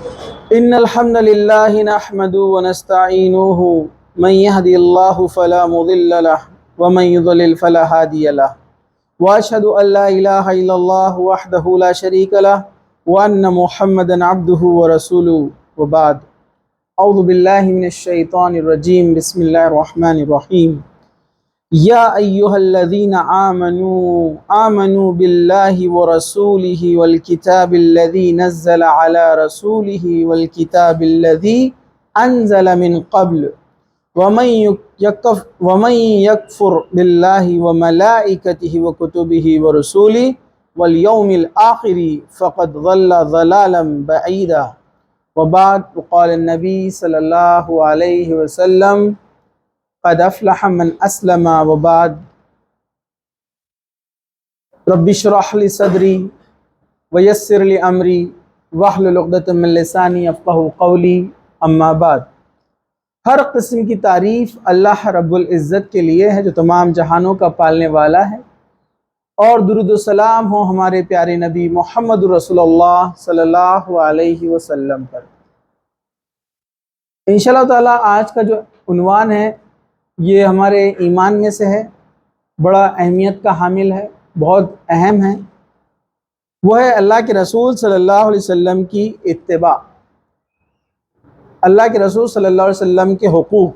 إن الحمد لله نحمده ونستعينه من يهدي الله فلا مضل له ومن يضلل فلا هادي له وأشهد أن لا إله إلا الله وحده لا شريك له وأن محمدا عبده ورسوله وبعد أعوذ بالله من الشيطان الرجيم بسم الله الرحمن الرحيم يا أيها الذين آمنوا بالله ورسوله والكتاب الذي نزل على رسوله والكتاب الذي أنزل من قبل ومن يكفر بالله وملائكته وكتبه ورسوله واليوم الآخر فقد ضل ضلالا بعيدا وبعد. وقال النبي صلى الله عليه وسلم قد افلح من اسلم وبعد. رب اشرح لي صدري ويسر لي امري واحلل عقدة من لساني يفقهوا قولي اما بعد. ہر قسم کی تعریف اللہ رب العزت کے لیے ہے جو تمام جہانوں کا پالنے والا ہے، اور درود و سلام ہو ہمارے پیارے نبی محمد رسول اللہ صلی اللہ علیہ وسلم پر. انشاءاللہ تعالیٰ آج کا جو عنوان ہے یہ ہمارے ایمان میں سے ہے، بڑا اہمیت کا حامل ہے، بہت اہم ہے. وہ ہے اللہ کے رسول صلی اللہ علیہ وسلم کی اتباع، اللہ کے رسول صلی اللہ علیہ وسلم کے حقوق.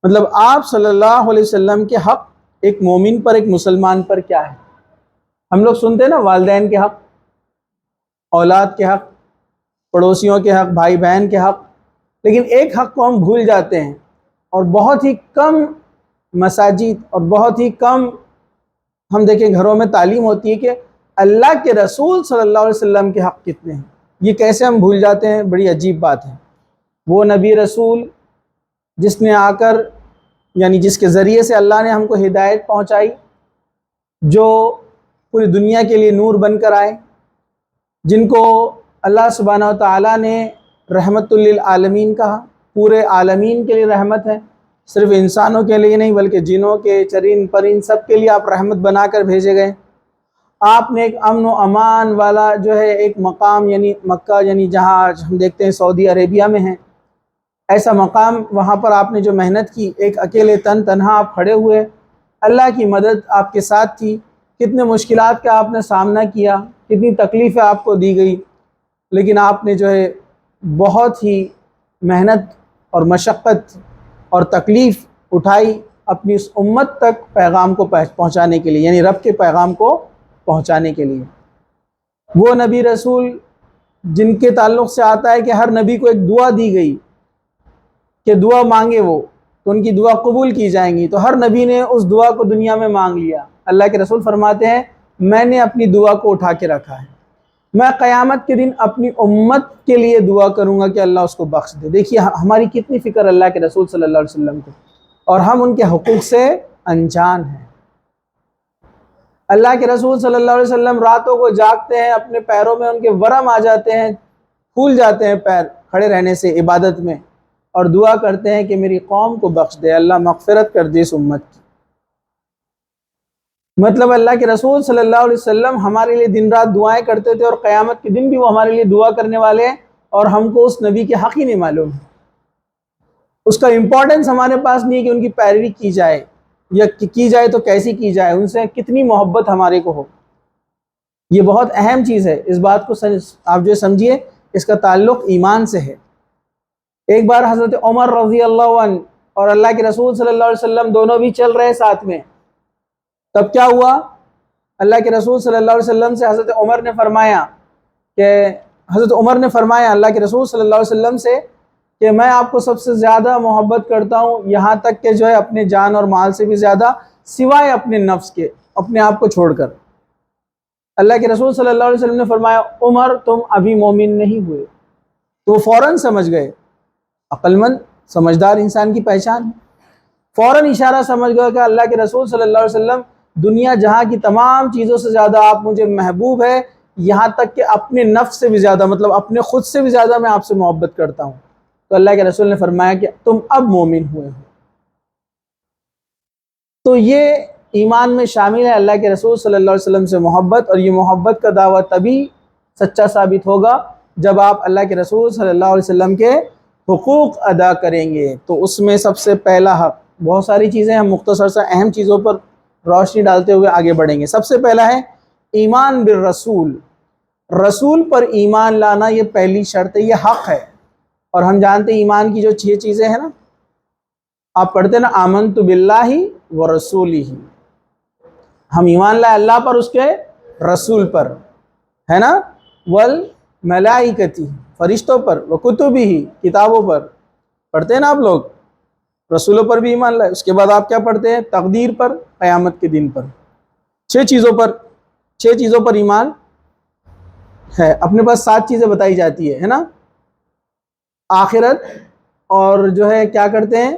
مطلب آپ صلی اللہ علیہ وسلم کے حق ایک مومن پر، ایک مسلمان پر کیا ہے. ہم لوگ سنتے ہیں نا، والدین کے حق، اولاد کے حق، پڑوسیوں کے حق، بھائی بہن کے حق، لیکن ایک حق کو ہم بھول جاتے ہیں، اور بہت ہی کم مساجد اور بہت ہی کم ہم دیکھیں گھروں میں تعلیم ہوتی ہے کہ اللہ کے رسول صلی اللہ علیہ وسلم کے حق کتنے ہیں. یہ کیسے ہم بھول جاتے ہیں؟ بڑی عجیب بات ہے. وہ نبی رسول جس نے آ کر، یعنی جس کے ذریعے سے اللہ نے ہم کو ہدایت پہنچائی، جو پوری دنیا کے لیے نور بن کر آئے، جن کو اللہ سبحانہ و تعالیٰ نے رحمت للعالمین کہا، پورے عالمین کے لیے رحمت ہے، صرف انسانوں کے لیے نہیں بلکہ جنوں کے، چرند پرند سب کے لیے آپ رحمت بنا کر بھیجے گئے. آپ نے ایک امن و امان والا جو ہے ایک مقام، یعنی مکہ، یعنی جہاں آج ہم دیکھتے ہیں سعودی عربیہ میں ہیں، ایسا مقام، وہاں پر آپ نے جو محنت کی، ایک اکیلے تنہا آپ کھڑے ہوئے، اللہ کی مدد آپ کے ساتھ تھی. کتنے مشکلات کا آپ نے سامنا کیا، کتنی تکلیفیں آپ کو دی گئی، لیکن آپ نے جو ہے بہت ہی محنت اور مشقت اور تکلیف اٹھائی اپنی اس امت تک پیغام کو پہنچانے کے لیے، یعنی رب کے پیغام کو پہنچانے کے لیے. وہ نبی رسول جن کے تعلق سے آتا ہے کہ ہر نبی کو ایک دعا دی گئی کہ دعا مانگے وہ تو ان کی دعا قبول کی جائیں گی، تو ہر نبی نے اس دعا کو دنیا میں مانگ لیا. اللہ کے رسول فرماتے ہیں میں نے اپنی دعا کو اٹھا کے رکھا ہے، میں قیامت کے دن اپنی امت کے لیے دعا کروں گا کہ اللہ اس کو بخش دے. دیکھیے ہماری کتنی فکر اللہ کے رسول صلی اللہ علیہ وسلم کو، اور ہم ان کے حقوق سے انجان ہیں. اللہ کے رسول صلی اللہ علیہ وسلم راتوں کو جاگتے ہیں، اپنے پیروں میں ان کے ورم آ جاتے ہیں، پھول جاتے ہیں پیر کھڑے رہنے سے عبادت میں، اور دعا کرتے ہیں کہ میری قوم کو بخش دے، اللہ مغفرت کر دے اس امت کی. مطلب اللہ کے رسول صلی اللہ علیہ وسلم ہمارے لیے دن رات دعائیں کرتے تھے، اور قیامت کے دن بھی وہ ہمارے لیے دعا کرنے والے ہیں، اور ہم کو اس نبی کے حق ہی نہیں معلوم ہے. اس کا امپورٹنس ہمارے پاس نہیں ہے کہ ان کی پیروی کی جائے، یا کی جائے تو کیسی کی جائے، ان سے کتنی محبت ہمارے کو ہو. یہ بہت اہم چیز ہے. اس بات کو آپ جو سمجھیے، اس کا تعلق ایمان سے ہے. ایک بار حضرت عمر رضی اللہ عنہ اور اللہ کے رسول صلی اللہ علیہ وسلم دونوں بھی چل رہے ساتھ میں. تب کیا ہوا؟ اللہ کے رسول صلی اللہ علیہ وسلم سے حضرت عمر نے فرمایا اللہ کے رسول صلی اللہ علیہ وسلم سے کہ میں آپ کو سب سے زیادہ محبت کرتا ہوں، یہاں تک کہ جو ہے اپنے جان اور مال سے بھی زیادہ، سوائے اپنے نفس کے، اپنے آپ کو چھوڑ کر. اللہ کے رسول صلی اللہ علیہ وسلم نے فرمایا عمر تم ابھی مومن نہیں ہوئے. تو وہ فوراً سمجھ گئے، عقل مند سمجھدار انسان کی پہچان ہے، فوراً اشارہ سمجھ گیا کہ اللہ کے رسول صلی اللہ علیہ وسلم دنیا جہاں کی تمام چیزوں سے زیادہ آپ مجھے محبوب ہے، یہاں تک کہ اپنے نفس سے بھی زیادہ، مطلب اپنے خود سے بھی زیادہ میں آپ سے محبت کرتا ہوں. تو اللہ کے رسول نے فرمایا کہ تم اب مومن ہوئے ہو. تو یہ ایمان میں شامل ہے اللہ کے رسول صلی اللہ علیہ وسلم سے محبت، اور یہ محبت کا دعویٰ تبھی سچا ثابت ہوگا جب آپ اللہ کے رسول صلی اللہ علیہ وسلم کے حقوق ادا کریں گے تو اس میں سب سے پہلا حق، بہت ساری چیزیں ہم مختصر سے اہم چیزوں پر روشنی ڈالتے ہوئے آگے بڑھیں گے۔ سب سے پہلا ہے ایمان بالرسول، رسول پر ایمان لانا، یہ پہلی شرط ہے، یہ حق ہے۔ اور ہم جانتے ہیں ایمان کی جو 6 چیزیں ہیں نا، آپ پڑھتے ہیں نا آمنت باللہ ورسولہ، ہم ایمان لائے اللہ پر، اس کے رسول پر، ہے نا، والملائکۃ، فرشتوں پر، وکتبہ، کتابوں پر، پڑھتے ہیں نا آپ لوگ، رسولوں پر بھی ایمان لائے۔ اس کے بعد آپ کیا پڑھتے ہیں؟ تقدیر پر، قیامت کے دن پر، 6 چیزوں پر ایمان ہے۔ اپنے پاس 7 چیزیں بتائی جاتی ہے نا، آخرت اور جو ہے کیا کرتے ہیں،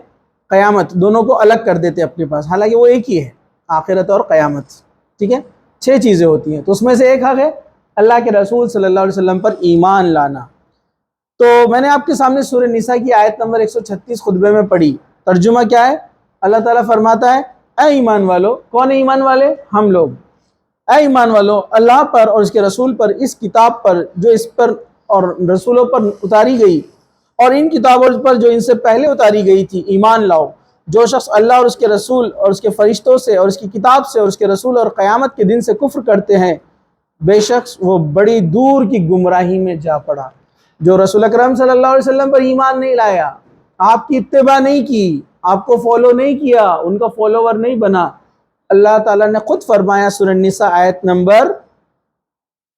قیامت، دونوں کو الگ کر دیتے ہیں اپنے پاس، حالانکہ وہ ایک ہی ہے، آخرت اور قیامت، ٹھیک ہے، 6 چیزیں ہوتی ہیں، تو اس میں سے ایک حق ہے اللہ کے رسول صلی اللہ علیہ وسلم پر ایمان لانا۔ تو میں نے آپ کے سامنے سورہ نساء کی آیت نمبر 136 خطبے میں پڑھی، ترجمہ کیا ہے؟ اللہ تعالیٰ فرماتا ہے اے ایمان والو، کون ایمان والے؟ ہم لوگ، اے ایمان والو، اللہ پر اور اس کے رسول پر، اس کتاب پر جو اس پر اور رسولوں پر اتاری گئی، اور ان کتابوں پر جو ان سے پہلے اتاری گئی تھی، ایمان لاؤ۔ جو شخص اللہ اور اس کے رسول اور اس کے فرشتوں سے اور اس کی کتاب سے اور اس کے رسول اور قیامت کے دن سے کفر کرتے ہیں، بے شک وہ بڑی دور کی گمراہی میں جا پڑا۔ جو رسول اکرم صلی اللہ علیہ وسلم پر ایمان نہیں لایا، آپ کی اتباع نہیں کی، آپ کو فالو نہیں کیا، ان کا فالوور نہیں بنا، اللہ تعالیٰ نے خود فرمایا سورہ نساء آیت نمبر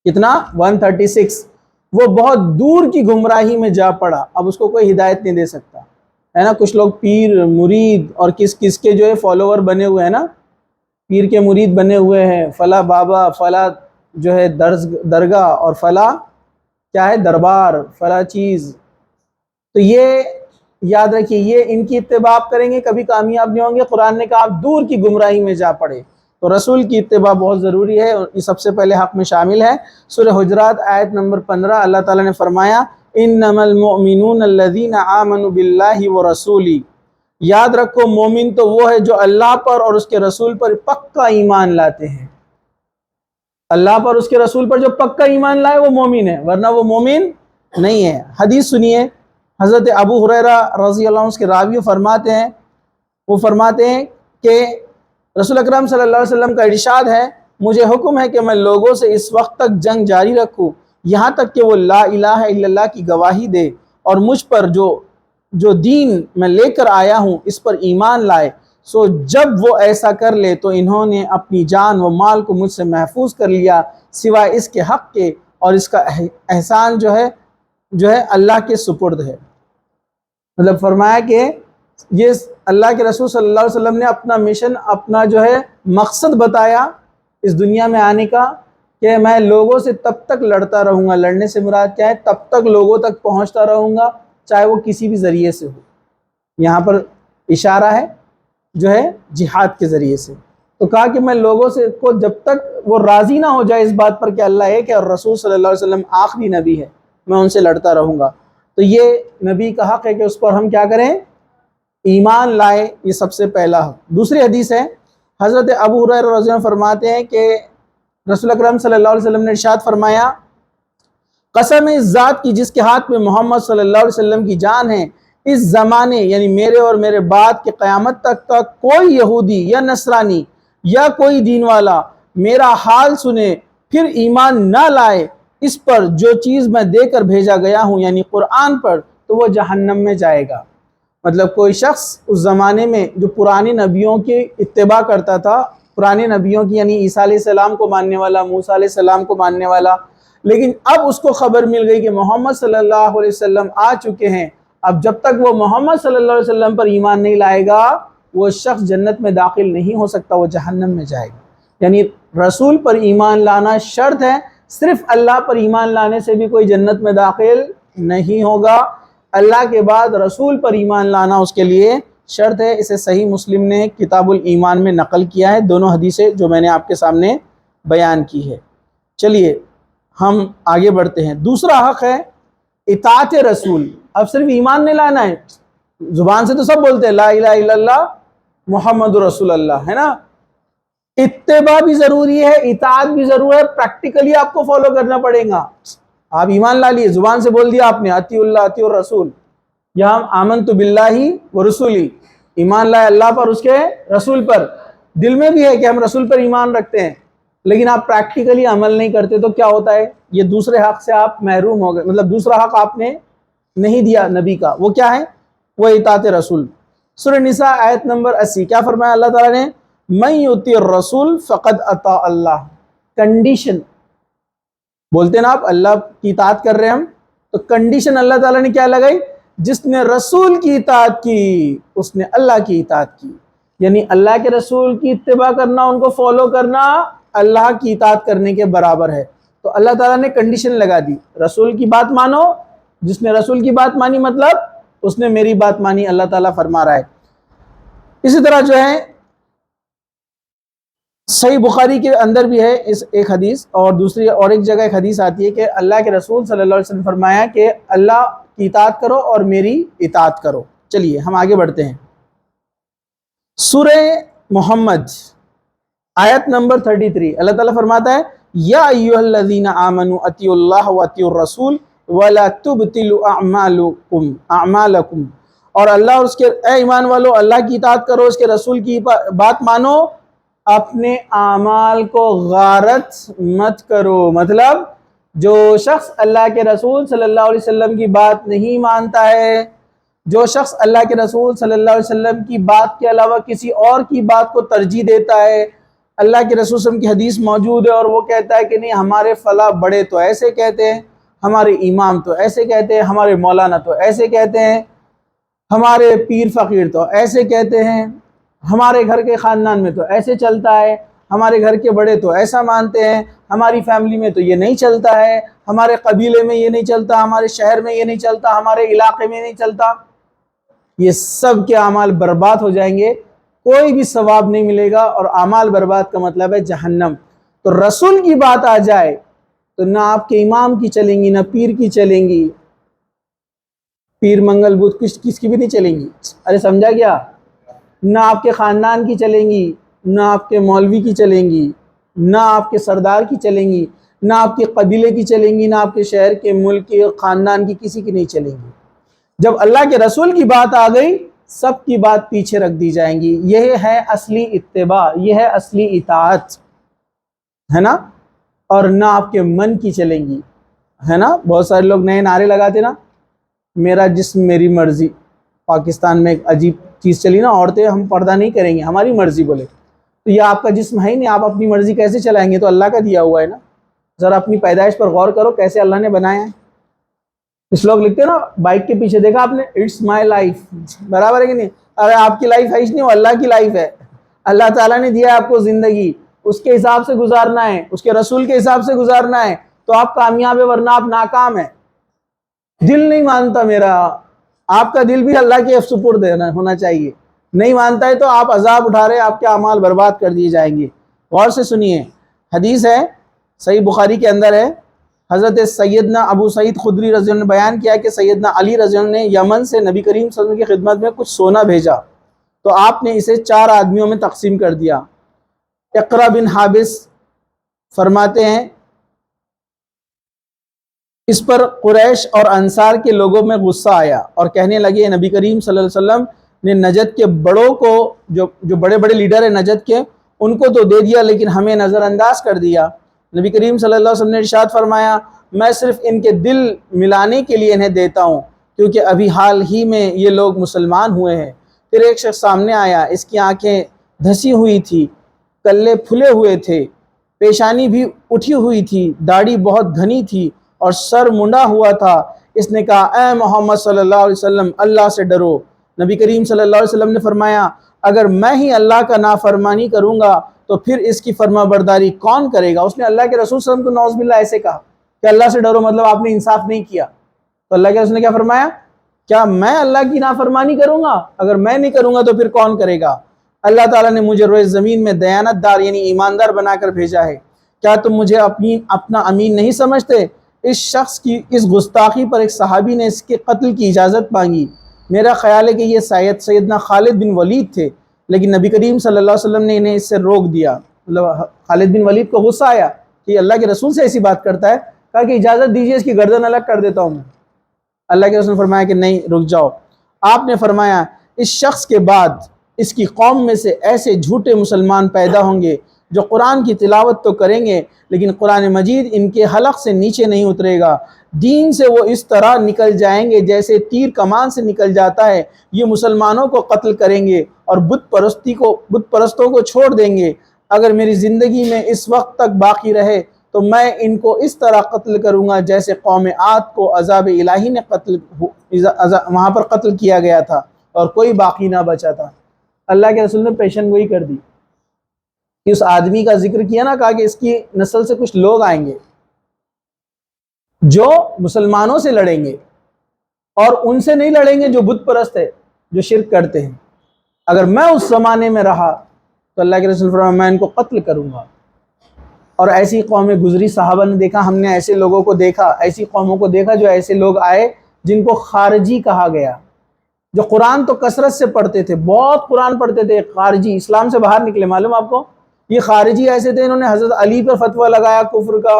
کتنا 136، وہ بہت دور کی گمراہی میں جا پڑا، اب اس کو کوئی ہدایت نہیں دے سکتا، ہے نا۔ کچھ لوگ پیر مرید اور کس کے جو ہے فالوور بنے ہوئے ہیں نا، پیر کے مرید بنے ہوئے ہیں، فلاں بابا، فلاں جو ہے درگاہ، اور فلاں کیا ہے دربار، فلاں چیز، تو یہ یاد رکھیے، یہ ان کی اتباع آپ کریں گے کبھی کامیاب نہیں ہوں گے۔ قرآن نے کہا آپ دور کی گمراہی میں جا پڑے، تو رسول کی اتباع بہت ضروری ہے، اور یہ سب سے پہلے حق میں شامل ہے۔ سورہ حجرات آیت نمبر 15 اللہ تعالیٰ نے فرمایا انما المؤمنون الذین آمنوا باللہ ورسولہ، یاد رکھو مومن تو وہ ہے جو اللہ پر اور اس کے رسول پر پکا ایمان لاتے ہیں۔ اللہ پر اس کے رسول پر جو پکا ایمان لائے وہ مومن ہے، ورنہ وہ مومن نہیں ہے۔ حدیث سنیے، حضرت ابو ہریرہ رضی اللہ عنہ کے راوی فرماتے ہیں کہ رسول اکرم صلی اللہ علیہ وسلم کا ارشاد ہے، مجھے حکم ہے کہ میں لوگوں سے اس وقت تک جنگ جاری رکھوں یہاں تک کہ وہ لا الہ الا اللہ کی گواہی دے اور مجھ پر جو دین میں لے کر آیا ہوں اس پر ایمان لائے، سو جب وہ ایسا کر لے تو انہوں نے اپنی جان و مال کو مجھ سے محفوظ کر لیا سوائے اس کے حق کے، اور اس کا احسان جو ہے اللہ کے سپرد ہے۔ مطلب فرمایا کہ یہ اللہ کے رسول صلی اللہ علیہ وسلم نے اپنا مشن، اپنا جو ہے مقصد بتایا اس دنیا میں آنے کا، کہ میں لوگوں سے تب تک لڑتا رہوں گا، لڑنے سے مراد کیا ہے؟ تب تک لوگوں تک پہنچتا رہوں گا، چاہے وہ کسی بھی ذریعے سے ہو۔ یہاں پر اشارہ ہے جو ہے جہاد کے ذریعے سے، تو کہا کہ میں لوگوں سے کو جب تک وہ راضی نہ ہو جائے اس بات پر کہ اللہ ایک ہے اور رسول صلی اللہ علیہ وسلم آخری نبی ہے، میں ان سے لڑتا رہوں گا۔ تو یہ نبی کا حق ہے کہ اس پر ہم کیا کریں؟ ایمان لائے، یہ سب سے پہلا حق۔ دوسری حدیث ہے، حضرت ابو ہریرہ رضی اللہ عنہ فرماتے ہیں کہ رسول اکرم صلی اللہ علیہ وسلم نے ارشاد فرمایا قسم اس ذات کی جس کے ہاتھ میں محمد صلی اللہ علیہ وسلم کی جان ہے، اس زمانے یعنی میرے اور میرے بعد کے قیامت تک کا کوئی یہودی یا نصرانی یا کوئی دین والا میرا حال سنے پھر ایمان نہ لائے اس پر جو چیز میں دے کر بھیجا گیا ہوں یعنی قرآن پر، تو وہ جہنم میں جائے گا۔ مطلب کوئی شخص اس زمانے میں جو پرانے نبیوں کی اتباع کرتا تھا، پرانے نبیوں کی یعنی عیسیٰ علیہ السلام کو ماننے والا، موسیٰ علیہ السلام کو ماننے والا، لیکن اب اس کو خبر مل گئی کہ محمد صلی اللہ علیہ وسلم آ چکے ہیں، اب جب تک وہ محمد صلی اللہ علیہ وسلم پر ایمان نہیں لائے گا وہ شخص جنت میں داخل نہیں ہو سکتا، وہ جہنم میں جائے گا۔ یعنی رسول پر ایمان لانا شرط ہے، صرف اللہ پر ایمان لانے سے بھی کوئی جنت میں داخل نہیں ہوگا، اللہ کے بعد رسول پر ایمان لانا اس کے لیے شرط ہے۔ اسے صحیح مسلم نے کتاب الایمان میں نقل کیا ہے، دونوں حدیثیں جو میں نے آپ کے سامنے بیان کی ہے۔ چلیے ہم آگے بڑھتے ہیں۔ دوسرا حق ہے اطاعت رسول۔ اب صرف ایمان نہیں لانا ہے، زبان سے تو سب بولتے ہیں لا الہ الا اللہ محمد رسول اللہ، ہے نا، اتباع بھی ضروری ہے، اطاعت بھی ضروری ہے، پریکٹیکلی آپ کو فالو کرنا پڑے گا۔ آپ ایمان لا لیے، زبان سے بول دیا آپ نے اطیع اللہ اطیع الرسول، یا ہم آمنت باللہ و رسولی، ایمان لائے اللہ پر اس کے رسول پر، دل میں بھی ہے کہ ہم رسول پر ایمان رکھتے ہیں، لیکن آپ پریکٹیکلی عمل نہیں کرتے، تو کیا ہوتا ہے؟ یہ دوسرے حق سے آپ محروم ہو گئے، مطلب دوسرا حق آپ نے نہیں دیا نبی کا، وہ کیا ہے؟ وہ اطاعت رسول۔ سورہ نساء آیت نمبر 80 کیا فرمایا اللہ تعالیٰ نے؟ من یطیع الرسول فقد اطاع اللہ، کنڈیشن بولتے ہیں نا آپ اللہ کی اطاعت کر رہے ہیں ہم، تو کنڈیشن اللہ تعالیٰ نے کیا لگائی؟ جس نے رسول کی اطاعت کی اس نے اللہ کی اطاعت کی، یعنی اللہ کے رسول کی اتباع کرنا، ان کو فالو کرنا اللہ کی اطاعت کرنے کے برابر ہے۔ تو اللہ تعالیٰ نے کنڈیشن لگا دی، رسول کی بات مانو، جس نے رسول کی بات مانی مطلب اس نے میری بات مانی، اللہ تعالیٰ فرما رہا ہے۔ اسی طرح جو ہے صحیح بخاری کے اندر بھی ہے اس ایک حدیث، اور دوسری اور ایک جگہ ایک حدیث آتی ہے کہ اللہ کے رسول صلی اللہ علیہ وسلم فرمایا کہ اللہ کی اطاعت کرو اور میری اطاعت کرو۔ چلیے ہم آگے بڑھتے ہیں۔ سورہ محمد آیت نمبر 33 اللہ تعالیٰ فرماتا ہے یا ایھا الذین آمنوا اطیعوا اللہ واطیعوا الرسول ولا تبطلوا اعمالکم، اور اللہ اور اس کے اے ایمان والو اللہ کی اطاعت کرو، اس کے رسول کی بات مانو، اپنے اعمال کو غارت مت کرو۔ مطلب جو شخص اللہ کے رسول صلی اللہ علیہ وسلم کی بات نہیں مانتا ہے، جو شخص اللہ کے رسول صلی اللہ علیہ وسلم کی بات کے علاوہ کسی اور کی بات کو ترجیح دیتا ہے، اللہ کے رسول صلی اللہ علیہ وسلم کی حدیث موجود ہے اور وہ کہتا ہے کہ نہیں ہمارے فلاں بڑے تو ایسے کہتے ہیں، ہمارے امام تو ایسے کہتے ہیں، ہمارے مولانا تو ایسے کہتے ہیں، ہمارے پیر فقیر تو ایسے کہتے ہیں، ہمارے گھر کے خاندان میں تو ایسے چلتا ہے، ہمارے گھر کے بڑے تو ایسا مانتے ہیں، ہماری فیملی میں تو یہ نہیں چلتا ہے، ہمارے قبیلے میں یہ نہیں چلتا، ہمارے شہر میں یہ نہیں چلتا، ہمارے علاقے میں نہیں چلتا، یہ سب کے اعمال برباد ہو جائیں گے، کوئی بھی ثواب نہیں ملے گا، اور اعمال برباد کا مطلب ہے جہنم۔ تو رسول کی بات آ جائے تو نہ آپ کے امام کی چلیں گی، نہ پیر کی چلیں گی، پیر منگل بدھ کس کی بھی نہیں چلیں گی، ارے سمجھا کیا؟ نہ آپ کے خاندان کی چلیں گی، نہ آپ کے مولوی کی چلیں گی، نہ آپ کے سردار کی چلیں گی، نہ آپ کے قبیلے کی چلیں گی، نہ آپ کے شہر کے ملک کے خاندان کی کسی کی نہیں چلیں گی۔ جب اللہ کے رسول کی بات آ گئی سب کی بات پیچھے رکھ دی جائیں گی، یہ ہے اصلی اتباع، یہ ہے اصلی اطاعت، ہے نا؟ اور نہ آپ کے من کی چلیں گی، ہے نا؟ بہت سارے لوگ نئے نعرے لگاتے نا، میرا جسم میری مرضی، پاکستان میں ایک عجیب چیز چلی نا، عورتیں ہم پردہ نہیں کریں گے ہماری مرضی بولے، تو یہ آپ کا جسم ہے ہی نہیں، آپ اپنی مرضی کیسے چلائیں گے؟ تو اللہ کا دیا ہوا ہے نا، ذرا اپنی پیدائش پر غور کرو کیسے اللہ نے بنایا ہے۔ کچھ لوگ لکھتے ہیں نا بائک کے پیچھے دیکھا آپ نے اٹس مائی لائف، برابر ہے کہ نہیں؟ ارے آپ کی لائف ہے ہی نہیں، وہ اللہ کی لائف ہے، اللہ تعالیٰ نے دیا آپ کو زندگی، اس کے حساب سے گزارنا ہے، اس کے رسول کے حساب سے گزارنا ہے، تو آپ کامیاب ہے ورنہ آپ ناکام ہیں۔ دل نہیں مانتا میرا، آپ کا دل بھی اللہ کے سپرد ہونا چاہیے، نہیں مانتا ہے تو آپ عذاب اٹھا رہے ہیں، آپ کے اعمال برباد کر دیے جائیں گے۔ غور سے سنیے، حدیث ہے صحیح بخاری کے اندر ہے، حضرت سیدنا ابو سعید خدری رضی اللہ عنہ نے بیان کیا کہ سیدنا علی رضی اللہ عنہ نے یمن سے نبی کریم صلی اللہ علیہ وسلم کی خدمت میں کچھ سونا بھیجا، تو آپ نے اسے 4 آدمیوں میں تقسیم کر دیا۔ اقرا بن حابس فرماتے ہیں اس پر قریش اور انصار کے لوگوں میں غصہ آیا اور کہنے لگے نبی کریم صلی اللہ علیہ وسلم نے نجد کے بڑوں کو، جو بڑے بڑے لیڈر ہیں نجد کے، ان کو تو دے دیا لیکن ہمیں نظر انداز کر دیا۔ نبی کریم صلی اللہ علیہ وسلم نے ارشاد فرمایا میں صرف ان کے دل ملانے کے لیے انہیں دیتا ہوں، کیونکہ ابھی حال ہی میں یہ لوگ مسلمان ہوئے ہیں۔ پھر ایک شخص سامنے آیا، اس کی آنکھیں دھسی ہوئی تھی، کلے پھلے ہوئے تھے، پیشانی بھی اٹھی ہوئی تھی، داڑھی بہت گھنی تھی اور سر منڈا ہوا تھا۔ اس نے کہا اے محمد صلی اللہ علیہ وسلم اللہ سے ڈرو۔ نبی کریم صلی اللہ علیہ وسلم نے فرمایا اگر میں ہی اللہ کا نافرمانی کروں گا تو پھر اس کی فرما برداری کون کرے گا؟ اس نے اللہ کے رسول صلی اللہ علیہ وسلم کو نعوذ باللہ ایسے کہا کہ اللہ سے ڈرو، مطلب آپ نے انصاف نہیں کیا۔ تو اللہ کے رسول نے کیا فرمایا؟ کیا میں اللہ کی نافرمانی کروں گا؟ اگر میں نہیں کروں گا تو پھر کون کرے گا؟ اللہ تعالیٰ نے مجھے روئے زمین میں دیانت دار یعنی ایماندار بنا کر بھیجا ہے، کیا تم مجھے اپنا امین نہیں سمجھتے؟ اس شخص کی اس گستاخی پر ایک صحابی نے اس کے قتل کی اجازت مانگی۔ میرا خیال ہے کہ یہ سیدنا خالد بن ولید تھے، لیکن نبی کریم صلی اللہ علیہ وسلم نے انہیں اس سے روک دیا۔ مطلب خالد بن ولید کو غصہ آیا کہ اللہ کے رسول سے ایسی بات کرتا ہے، کہا کہ اجازت دیجیے اس کی گردن الگ کر دیتا ہوں میں۔ اللہ کے رسول نے فرمایا کہ نہیں، رک جاؤ۔ آپ نے فرمایا اس شخص کے بعد اس کی قوم میں سے ایسے جھوٹے مسلمان پیدا ہوں گے جو قرآن کی تلاوت تو کریں گے لیکن قرآن مجید ان کے حلق سے نیچے نہیں اترے گا، دین سے وہ اس طرح نکل جائیں گے جیسے تیر کمان سے نکل جاتا ہے۔ یہ مسلمانوں کو قتل کریں گے اور بت پرستوں کو چھوڑ دیں گے۔ اگر میری زندگی میں اس وقت تک باقی رہے تو میں ان کو اس طرح قتل کروں گا جیسے قوم عاد کو عذاب الہی نے وہاں پر قتل کیا گیا تھا اور کوئی باقی نہ بچا تھا۔ اللہ کے رسول نے پیشن گوئی کر دی کہ اس آدمی کا ذکر کیا نا، کہا کہ اس کی نسل سے کچھ لوگ آئیں گے جو مسلمانوں سے لڑیں گے اور ان سے نہیں لڑیں گے جو بت پرست ہے، جو شرک کرتے ہیں۔ اگر میں اس زمانے میں رہا تو اللہ کے رسول فرمایا میں ان کو قتل کروں گا۔ اور ایسی قومیں گزری، صحابہ نے دیکھا، ہم نے ایسے لوگوں کو دیکھا، ایسی قوموں کو دیکھا جو ایسے لوگ آئے جن کو خارجی کہا گیا، جو قرآن تو کثرت سے پڑھتے تھے، بہت قرآن پڑھتے تھے، خارجی اسلام سے باہر نکلے۔ معلوم آپ کو یہ خارجی ایسے تھے، انہوں نے حضرت علی پر فتویٰ لگایا کفر کا،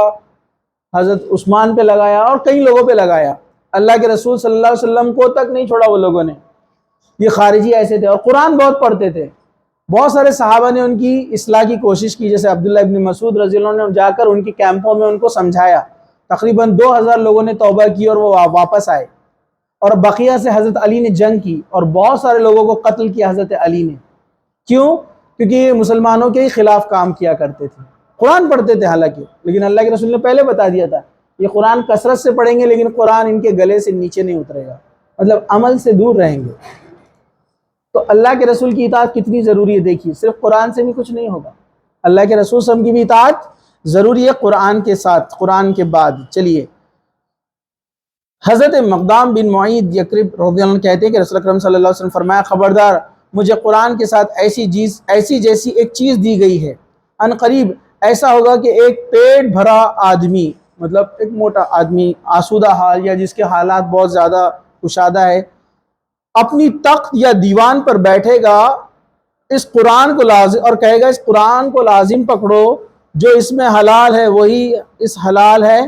حضرت عثمان پہ لگایا اور کئی لوگوں پہ لگایا، اللہ کے رسول صلی اللہ علیہ وسلم کو تک نہیں چھوڑا وہ لوگوں نے۔ یہ خارجی ایسے تھے اور قرآن بہت پڑھتے تھے۔ بہت سارے صحابہ نے ان کی اصلاح کی کوشش کی، جیسے عبداللہ ابن مسعود رضی اللہ عنہ نے جا کر ان کے کیمپوں میں ان کو سمجھایا۔ تقریباً 2000 لوگوں نے توبہ کی اور وہ واپس آئے، اور بقیہ سے حضرت علی نے جنگ کی اور بہت سارے لوگوں کو قتل کیا حضرت علی نے۔ کیوں؟ کیونکہ یہ مسلمانوں کے ہی خلاف کام کیا کرتے تھے، قرآن پڑھتے تھے حالانکہ، لیکن اللہ کے رسول نے پہلے بتا دیا تھا یہ قرآن کثرت سے پڑھیں گے لیکن قرآن ان کے گلے سے نیچے نہیں اترے گا، مطلب عمل سے دور رہیں گے۔ تو اللہ کے رسول کی اطاعت کتنی ضروری ہے دیکھیے، صرف قرآن سے بھی کچھ نہیں ہوگا، اللہ کے رسول صلی اللہ علیہ وسلم کی بھی اطاعت ضروری ہے قرآن کے ساتھ، قرآن کے بعد۔ چلیے، حضرت مقدام بن معید یکرب رضی اللہ عنہ کہتے ہیں کہ رسول اکرم صلی اللہ علیہ وسلم فرمایا خبردار، مجھے قرآن کے ساتھ ایسی جیسی ایک چیز دی گئی ہے، ان قریب ایسا ہوگا کہ ایک پیٹ بھرا آدمی، مطلب ایک موٹا آدمی آسودہ حال یا جس کے حالات بہت زیادہ کشادہ ہے، اپنی تخت یا دیوان پر بیٹھے گا، اس قرآن کو لازم اور کہے گا اس قرآن کو لازم پکڑو، جو اس میں حلال ہے وہی اس حلال ہے،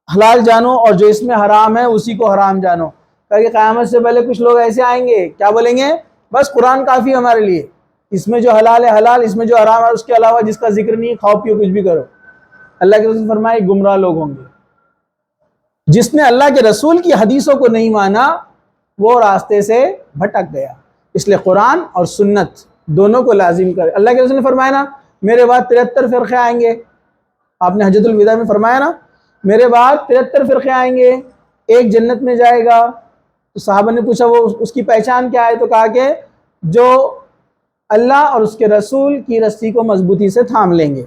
حلال جانو، اور جو اس میں حرام ہے اسی کو حرام جانو۔ کہ قیامت سے پہلے کچھ لوگ ایسے آئیں گے، کیا بولیں گے؟ بس قرآن کافی ہمارے لیے، اس میں جو حلال ہے حلال، اس میں جو حرام ہے اس کے علاوہ جس کا ذکر نہیں ہے، کھاؤ پیو کچھ بھی کرو۔ اللہ کے رسول فرمائے گمراہ لوگ ہوں گے۔ جس نے اللہ کے رسول کی حدیثوں کو نہیں مانا وہ راستے سے بھٹک گیا، اس لیے قرآن اور سنت دونوں کو لازم کرے۔ اللہ کے رسول نے فرمایا نا میرے بعد 73 فرقے آئیں گے، آپ نے حجۃ الوداع میں فرمایا نا میرے بعد 73 فرقے آئیں گے، ایک جنت میں جائے گا۔ تو صحابہ نے پوچھا وہ اس کی پہچان کیا ہے؟ تو کہا کہ جو اللہ اور اس کے رسول کی رسی کو مضبوطی سے تھام لیں گے،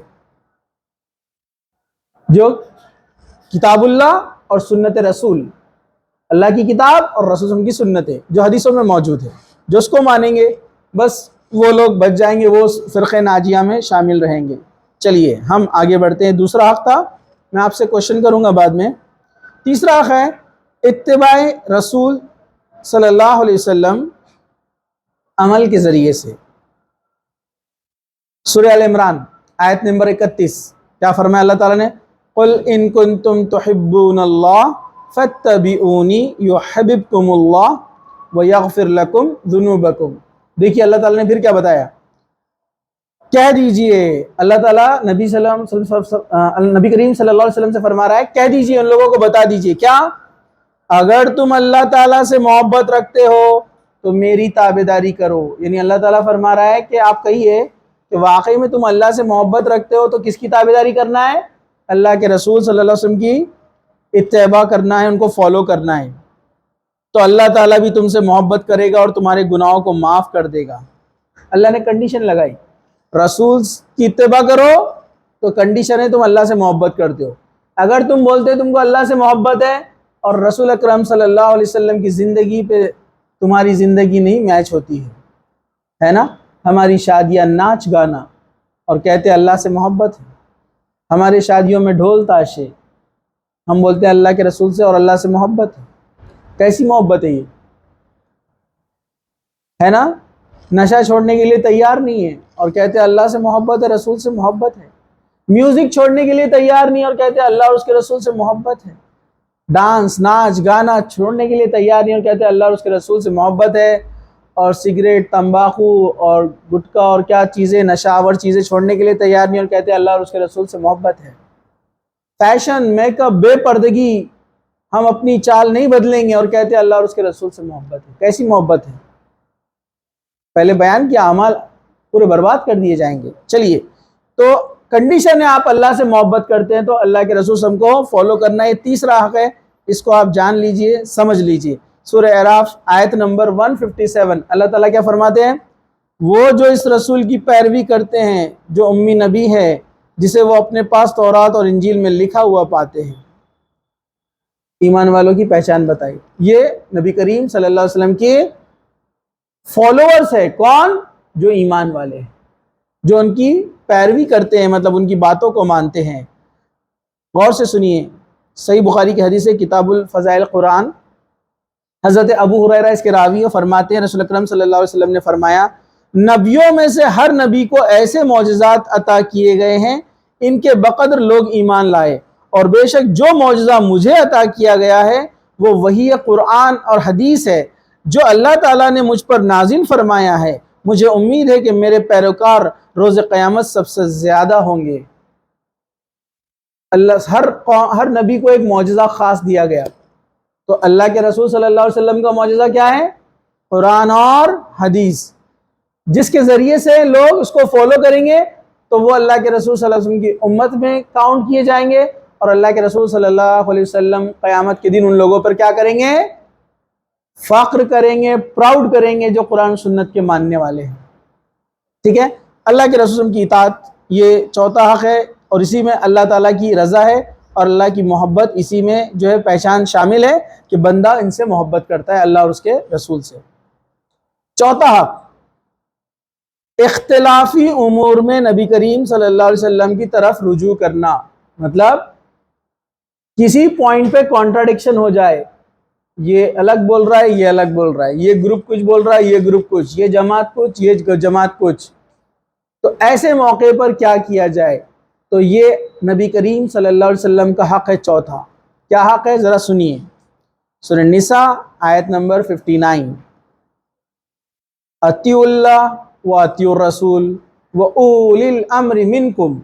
جو کتاب اللہ اور سنت رسول، اللہ کی کتاب اور رسول کی سنتیں جو حدیثوں میں موجود ہے، جو اس کو مانیں گے بس وہ لوگ بچ جائیں گے، وہ فرقہ ناجیہ میں شامل رہیں گے۔ چلیے ہم آگے بڑھتے ہیں، دوسرا حق تھا، میں آپ سے کوشچن کروں گا بعد میں۔ تیسرا حق ہے اتباع رسول صلی اللہ علیہ وسلم عمل کے ذریعے سے۔ سورہ ال عمران آیت نمبر 31 کیا فرمایا اللہ تعالیٰ نے؟ قل ان کنتم تحبون اللہ فاتبعونی یحببکم اللہ ویغفر لکم ذنوبکم۔ دیکھیے اللہ تعالیٰ نے پھر کیا بتایا، کہہ دیجئے، اللہ تعالیٰ نبی کریم صلی اللہ علیہ وسلم سے فرما رہا ہے کہہ دیجئے، ان لوگوں کو بتا دیجئے کیا، اگر تم اللہ تعالیٰ سے محبت رکھتے ہو تو میری تابعداری کرو۔ یعنی اللہ تعالیٰ فرما رہا ہے کہ آپ کہیے کہ واقعی میں تم اللہ سے محبت رکھتے ہو تو کس کی تابعداری کرنا ہے؟ اللہ کے رسول صلی اللہ علیہ وسلم کی اتباع کرنا ہے، ان کو فالو کرنا ہے، تو اللہ تعالیٰ بھی تم سے محبت کرے گا اور تمہارے گناہوں کو معاف کر دے گا۔ اللہ نے کنڈیشن لگائی، رسول کی اتباع کرو تو کنڈیشن ہے تم اللہ سے محبت کرتے ہو۔ اگر تم بولتے تم کو اللہ سے محبت ہے اور رسول اکرم صلی اللہ علیہ وسلم کی زندگی پہ تمہاری زندگی نہیں میچ ہوتی ہے نا، ہماری شادیاں ناچ گانا اور کہتے اللہ سے محبت ہے، ہمارے شادیوں میں ڈھول تاشے، ہم بولتے ہیں اللہ کے رسول سے اور اللہ سے محبت ہے، کیسی محبت ہے یہ؟ ہے نا، نشہ چھوڑنے کے لیے تیار نہیں ہے اور کہتے ہیں اللہ سے محبت ہے، رسول سے محبت ہے۔ میوزک چھوڑنے کے لیے تیار نہیں اور کہتے ہیں اللہ اور اس کے رسول سے محبت ہے. ڈانس ناچ گانا چھوڑنے کے لیے تیار نہیں اور کہتے ہیں اللہ اور اس کے رسول سے محبت ہے. اور سگریٹ تمباکو اور گٹکا اور کیا چیزیں نشہ آور چیزیں چھوڑنے کے لیے تیار نہیں اور کہتے ہیں اللہ اور اس کے رسول سے محبت ہے. فیشن میک اپ بے پردگی ہم اپنی چال نہیں بدلیں گے اور کہتے ہیں اللہ اور اس کے رسول سے محبت ہے. کیسی محبت ہے؟ پہلے بیان کیا اعمال پورے برباد کر دیے جائیں گے. چلیے تو کنڈیشن ہے آپ اللہ سے محبت کرتے ہیں تو اللہ کے رسول ہم کو فالو کرنا ہے. یہ تیسرا حق ہے, اس کو آپ جان لیجئے, سمجھ لیجئے. سورہ اعراف آیت نمبر 157 اللہ تعالیٰ کیا فرماتے ہیں؟ وہ جو اس رسول کی پیروی کرتے ہیں جو امی نبی ہے جسے وہ اپنے پاس تورات اور انجیل میں لکھا ہوا پاتے ہیں. ایمان والوں کی پہچان بتائی. یہ نبی کریم صلی اللہ علیہ وسلم کے فالوورز ہے. کون؟ جو ایمان والے ہیں, جو ان کی پیروی کرتے ہیں, مطلب ان کی باتوں کو مانتے ہیں. غور سے سنیے, صحیح بخاری کی حدیث ہے کتاب الفضائل قرآن, حضرت ابو ہریرہ اس کے راوی فرماتے ہیں رسول اکرم صلی اللہ علیہ وسلم نے فرمایا نبیوں میں سے ہر نبی کو ایسے معجزات عطا کیے گئے ہیں ان کے بقدر لوگ ایمان لائے, اور بے شک جو معجزہ مجھے عطا کیا گیا ہے وہ وحی قرآن اور حدیث ہے جو اللہ تعالیٰ نے مجھ پر نازل فرمایا ہے. مجھے امید ہے کہ میرے پیروکار روز قیامت سب سے زیادہ ہوں گے. اللہ ہر نبی کو ایک معجزہ خاص دیا گیا, تو اللہ کے رسول صلی اللہ علیہ وسلم کا معجزہ کیا ہے؟ قرآن اور حدیث. جس کے ذریعے سے لوگ اس کو فالو کریں گے تو وہ اللہ کے رسول صلی اللہ علیہ وسلم کی امت میں کاؤنٹ کیے جائیں گے, اور اللہ کے رسول صلی اللہ علیہ وسلم قیامت کے دن ان لوگوں پر کیا کریں گے؟ فخر کریں گے, پراؤڈ کریں گے جو قرآن سنت کے ماننے والے ہیں. ٹھیک ہے, اللہ کے رسول کی اطاعت یہ چوتھا حق ہے, اور اسی میں اللہ تعالیٰ کی رضا ہے اور اللہ کی محبت, اسی میں جو ہے پہچان شامل ہے کہ بندہ ان سے محبت کرتا ہے اللہ اور اس کے رسول سے. چوتھا حق, اختلافی امور میں نبی کریم صلی اللہ علیہ وسلم کی طرف رجوع کرنا. مطلب کسی پوائنٹ پہ کانٹراڈکشن ہو جائے, یہ الگ بول رہا ہے, یہ الگ بول رہا ہے, یہ گروپ کچھ بول رہا ہے, یہ گروپ کچھ, یہ جماعت کچھ, یہ جماعت کچھ, تو ایسے موقع پر کیا کیا جائے؟ تو یہ نبی کریم صلی اللہ علیہ وسلم کا حق ہے. چوتھا کیا حق ہے ذرا سنیے, سورہ نساء آیت نمبر 59, اطیعوا اللہ و اطیعوا الرسول و اولی الامر منکم,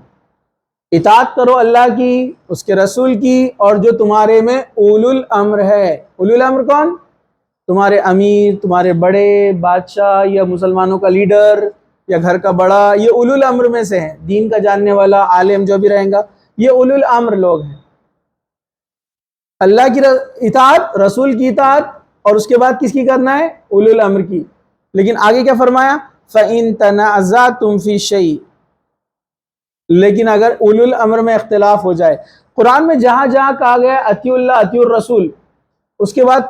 اطاعت کرو اللہ کی, اس کے رسول کی, اور جو تمہارے میں اولو الامر ہے. اولو الامر کون؟ تمہارے امیر, تمہارے بڑے بادشاہ یا مسلمانوں کا لیڈر یا گھر کا بڑا, یہ اولو الامر میں سے ہیں. دین کا جاننے والا عالم جو بھی رہیں گا, یہ اولو الامر لوگ ہیں. اللہ کی اطاعت, رسول کی اطاعت, اور اس کے بعد کس کی کرنا ہے؟ اولو الامر کی. لیکن آگے کیا فرمایا؟ فَإِن تَنَازَعْتُمْ فِي شَيْءٍ, لیکن اگر اولو الامر میں اختلاف ہو جائے. قرآن میں جہاں جہاں کہا گیا اطیعوا اللہ اطیعوا الرسول, اس کے بعد